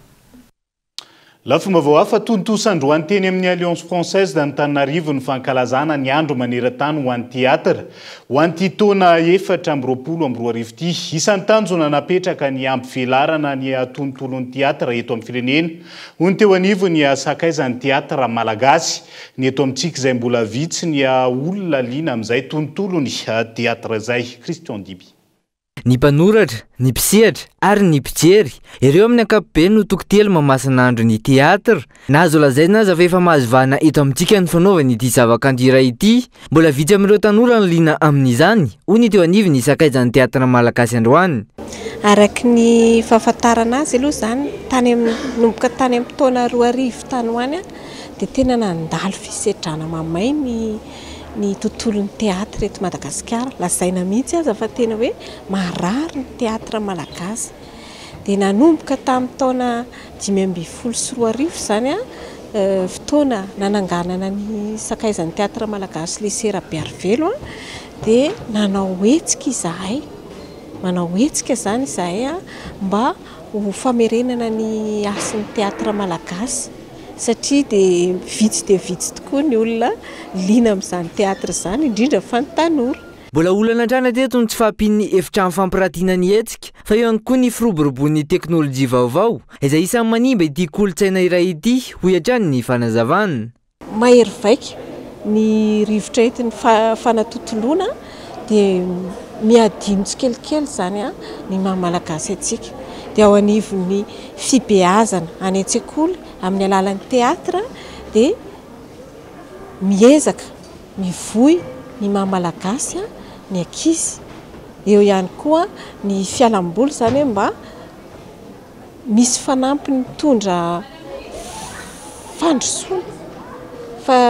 Lafomba vao hafa tontosandroany teny amin'ny Alliance Française d'Antananarivo ny fankalazana ny andro maneran-tany ho an'ny teatra ho an'ity taona 420 ity. Isan'ny tanjona napetraka ny ampivelarana ny tontolon'ny teatra eto amin'ny firenena. Hoy teo anivo ny sakaizan'ny teatra malagasy ny eto amintsika izay mbola vitsy ny olona liana amin'izay tontolony teatra izay. Christian Diby. Ny mpanoratra, ny mpisehatra ary ny mpijery ireo amin'ny ankapobeny no tokotelo mamasina andro ny teatra. Nazo lazaina aza fa efa mahazovana eto amintsika ny fanaovana ity zavakanto iray ity. Mbola vitsy amin'ireo tanora no liana amin'izany. Hoy ny teo anivo ny sakaizan'ny teatra malagasy androany. Araky ny fahafantarana azy aloha zany nomboka tany amin'ny taona 2000 tany hoany dia tena nandalo fisedrana mamay ny tontolon'ny teatra eto Madagasikara. Lazaina mihitsy aza fa tena hoe marary ny teatra malagasy. Dia nanomboka tamin'ny taona 2010 sy 2020 zany fotoana nananganana ny sakaizan'ny teatra malagasy lycée Rabearivelo dia nanao hetsika izahay. Manao hetsika zany izahay mba ho famerenana ny asin'ny teatra malagasy. Satria dia vitsy tokoa ny olona liana amin'izany teatra izany indrindra fa ny tanora. Mbola olana antrana teto ny tsy fahampian'ny efitrano fampiratiana ny hetsika fa eo ihany koa ny firoboroboan'ny teknôlôjia vaovao izay isan'ny manimba ity kolontsaina iray ity hoy hatrany ny fanazavana. Mahery vaika ny rivotra etin'ny fanatotoloana dia miadino tsikelikely zany ny mahamalagasy atsika. Dia ao anivon'ny fibeazana any an-tsekoly amin'ny alalan'ny teatra dia miezaka mivoy ny mahamalagasy ny ankizy. Eo ihany koa ny fialamboly zany mba misy fanampy mitondra fandrosoana fa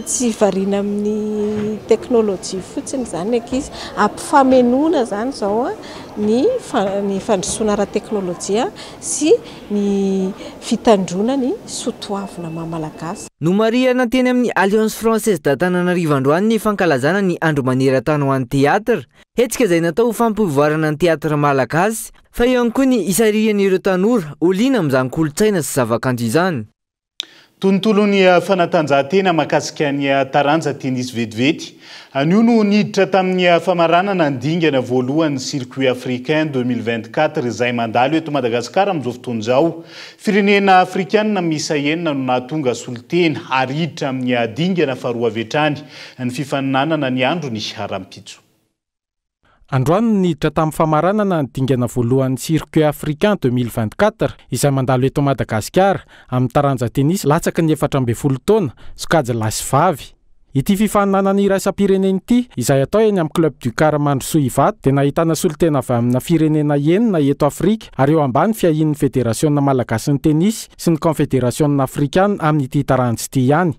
tsy variana amin'ny teknôlôjia fotsiny zany ankizy ampifamenoana zany zao a ny fandrosoana ara-teknôlôjia sy ny fitandrona ny soatoavina mahamalagasy. No marihana teny amin'ny Alliance Française d'Antananarivo androany ny fankalazana ny andro maneran-tany ho an'ny teatra, hetsika izay natao ho fampivoarana ny teatra malagasy, fa eo ihany koa ny isarian'ireo tanora oliana amin'izany kolontsaina sy zavakanto izany. Tontolo ny fanatanjahantena mahakasika ny taranja tenisy vetivety. Anio no niditra tamin'ny famaranana ny dingana voalohany circuit africain 2024 izay mandalo eto Madagasikara amin'izao fotoana izao. Firenena afrikanina miisa enina no nahatonga solitena ary hiditra amin'ny dingana faharoa avy hatrany ny fifaninanana ny andro ny haram-pitso. Androany niditra tamin'ny famaranana ny dingana voalohany circuit africain 2024 izay mandalo eto Madagasikara amin'ny taranja tenisy latsaky ny 14 taona sokajy lasy vavy. Ity fifaninanana iraisam-pirenena ity izay atao eny amin'ny club du Car Mandrosoa Ivato dia nahitana solitena avy amina firenena enina eto Afrika ary eo ambany fiahin'ny Federasiona Malagasy ny tenisy sy ny Confederasiona Afrikana amin'ity taranja ity ihany.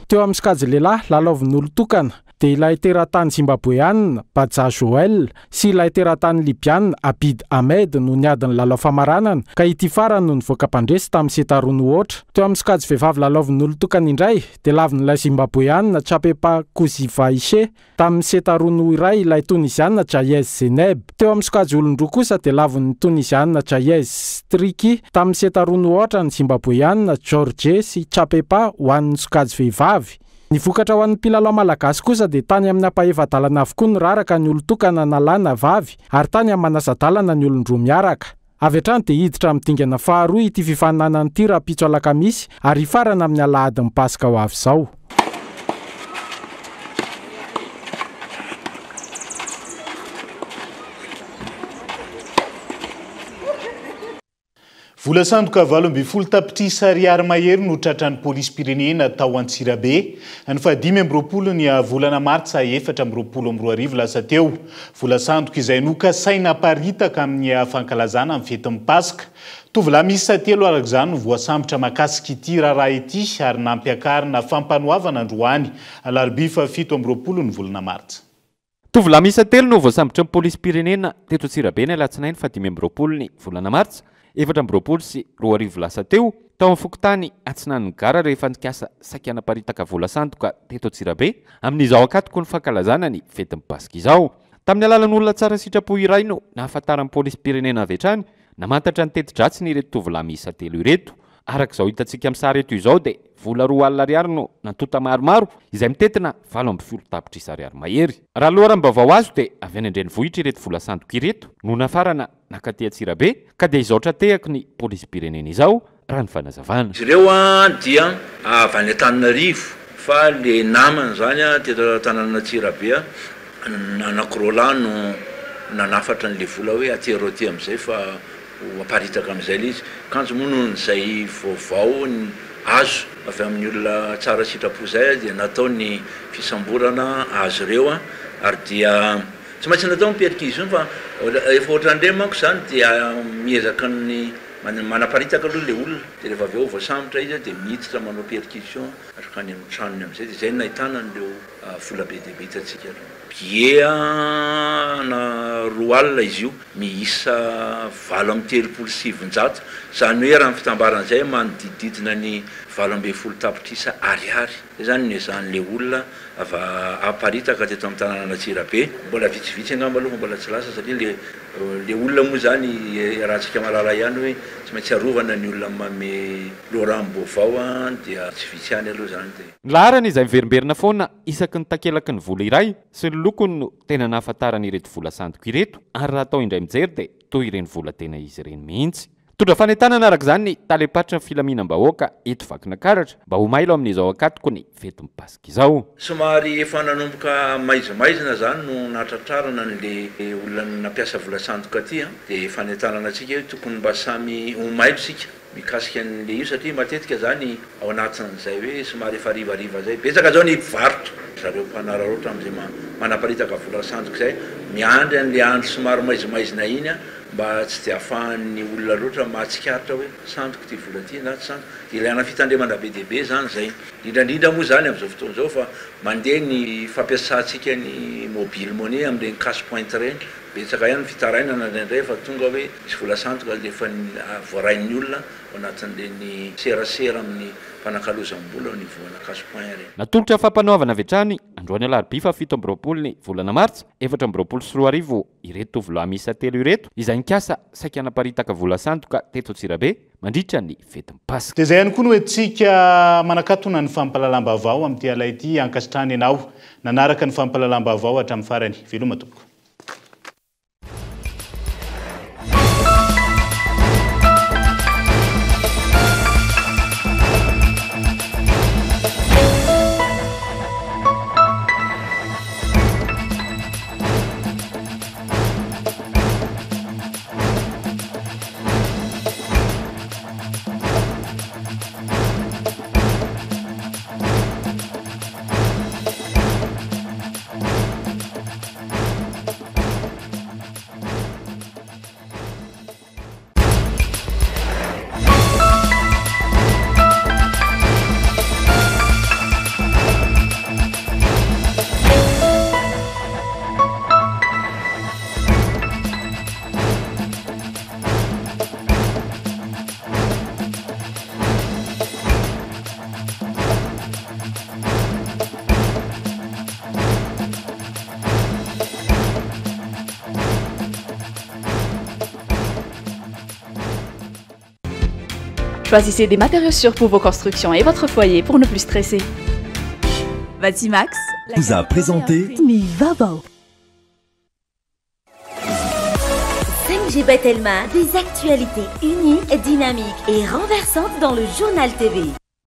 Teo amin'ny sikajy lehilahy lalaovin'olo tokana dia ilay teratany Zimbabweanina Badja Joel sy ilay teratany Libianina Abid Ahmed no niadiny lalao famaranana ka ity farany no nivoaka mpandresy tamin'ny setarono ohatra. Teo amin'ny sikajy vehivavy lalaovin'olo tokana indray dia lavin'ilay Zimbabweanina Tchapepa Kuzivaishe tamin'ny setarono iray ilay Tunisianina Jayez Zeneb. Teo amin'ny sikajy olon-droa kosa dia lavin'ny Tunisianina Jayez Striki tamin'ny setarono ohatra ny Zimbabweanina George sy Tchapepa ho an'ny sikajy vehivavy. Ny vokatra ho an'ny mpilalao malagasy kosa dia tany amin'ny ampahefa-dalana avokoa ny raraka ny olon-tokana nalana vavy ary tany amin'ny manasa-dalana ny olon-droa miaraka. Avy hatrany dia hiditra amin'ny dingana faharoa ity fifaninanana ity raha-pitso alakamisy ary hifarana amin'ny alahady mipasika ho avy izao. Vola sandoka 20 tapitrisa ariary mahery no tratran'ny polisy pirenena tao Antsirabe. Ny fahadimy amby roapolo ny volana martsa 2024 lasa teo. Vola sandoka izay nokasaina paritaka amin'ny fankalazana amin'ny fety mipasika. Tovolahy miisa 3 araka izany no voasambotra mahakasika ity raharaha ity ary nampiakarina fampanoavana androany alarobia fa 7 ny volana martsa. Tovolahy miisa 3 no voasambotra amin'ny polisy pirenena teto Antsirabe ny alatsinainy 15 ny volana martsa 2024 sy 2024 lasa teo tao amin'ny fokontany Atsinan'ny Gara rehefa nikasa sakana paritaka vola sandoka teto Antsirabe amin'izao akatoko ny fankalazana ny fety mipasika izao. Tamin'ny alalan'olona tsara sitrapo iray no nahafantaran'ny polisy pirenena avy hatrany namantatra ny teti-dratsiny ireto tovolahy miisa 3 ireto. Arak'izao hitantsika amin'ny sary eto izao dia vola 2 alina ariary no natota maromaro izay mitetina 7 tapitrisa ariary mahery. Raha loharanom-baovao azo dia avy any Andrenivohitra ireto vola sandoka ireto no nafarana nakaty Antsirabe ka dia izaotra tehaka ny polisy pirenena izao raha ny fanazavana. Izy ireo dia avy any Antananarivo fa le namany zany teto Antananarivo anankiroa no nanafatra n'le vola hoe atero aty amin'izay fa aparitaka amin'izay le izy. Kanjo moa noho n'izay vaovao ny azo avy amin'ny olona tsara sitrapo izay dia natao ny fisamborana azo ireo ary dia tsy maintsy natao miperika izy fa efa ohatran'ireny manko izany dia miezaka ny manaparitaka aloha le olona dia rehefa avy eo voasambotra izy dia miditra manao perquisition atraka any amin'ny tranony amin'izay dia izay nahitana an'ireo vola be dia be hitantsika billet na 2 alina izy io miisa 7,700 izany hoe raha ny fitambaran'izay manodidididina ny 7 tapitrisa ariary. Izany no ezan'le olona aparitaka teto amin'ny tanàna Antsirabe. Mbola vitsivitsy angamba aloha mbola tsy lasa satria le olona moa zany rahantsika malala ihany hoe tsy maintsy arovana ny olona mame loharanom-baovao dia tsy vitsy ihany aloha zany. Laharana izay miverimberina foana isaky ny takelaky ny vola iray sy ny lokony no tena nahafantarana ireto vola sandoka ireto ary raha atao indray mijery dia toy ireny vola tena izy ireny mihitsy. mitondra fanentanana araka izany ny talepatra ny filaminam-bahoaka eto vakinakaratra mba ho mailo amin'izao akatoko ny fety mipasika izao. Somary efa nanomboka maizimaizina zany no natratrarana n'le olona nampiasa vola sandoka aty dia fanentanana antsika hoe tokony mba samy ho mailo sika mikasika an'le io satria matetika zany ao anatin'izay hoe somary efa rivariva zay betsaka zao ny mpivarotra zareo mpanararoatra am'izay manaparitaka vola sandoka zay miandry an'le andro somary maizimaizina iny mba tsy dia ahafahan'ny olona loatra mahatsikaritra hoe sandoka ty vola ty na tsy sandoka dia ilaina fitandremana be deaibe zany zay indrindrindra moa zany amin'izao fotoana zao fa mandeha ny fampiasantsika ny mobile monnaie amin'ireny cash point reny betsaka ihany fitarainana indraindray fa tonga hoe misy vola sandoka dia efa voarain'ny olona ao anatin'ireny serasera amin'ny mpanankalozam-bola ny voana cash point reny. Natolotra fampanaovana avy hatrany androany alarobia fa 7 amby roapolo ny volana martsa 4 amby roapolo sy 4 arivo ireto tovolahy miisa 3 ireto izay nikasa saika naparitaka vola sandoka teto Antsirabe mandritra ny fety mipasika. Dia izay ihany koa no hoentsika manakatona ny fampalalam-baovao amin'ity alay ity ankasitrany ianao nanaraka ny fampalalam-baovao hatramin'ny farany veloma tompoko. Choisissez des matériaux sûrs pour vos constructions et votre foyer pour ne plus stresser. Batimax vous a présenté Vaovao. 5G Batelma, des actualités uniques, dynamiques et renversantes dans le journal TV.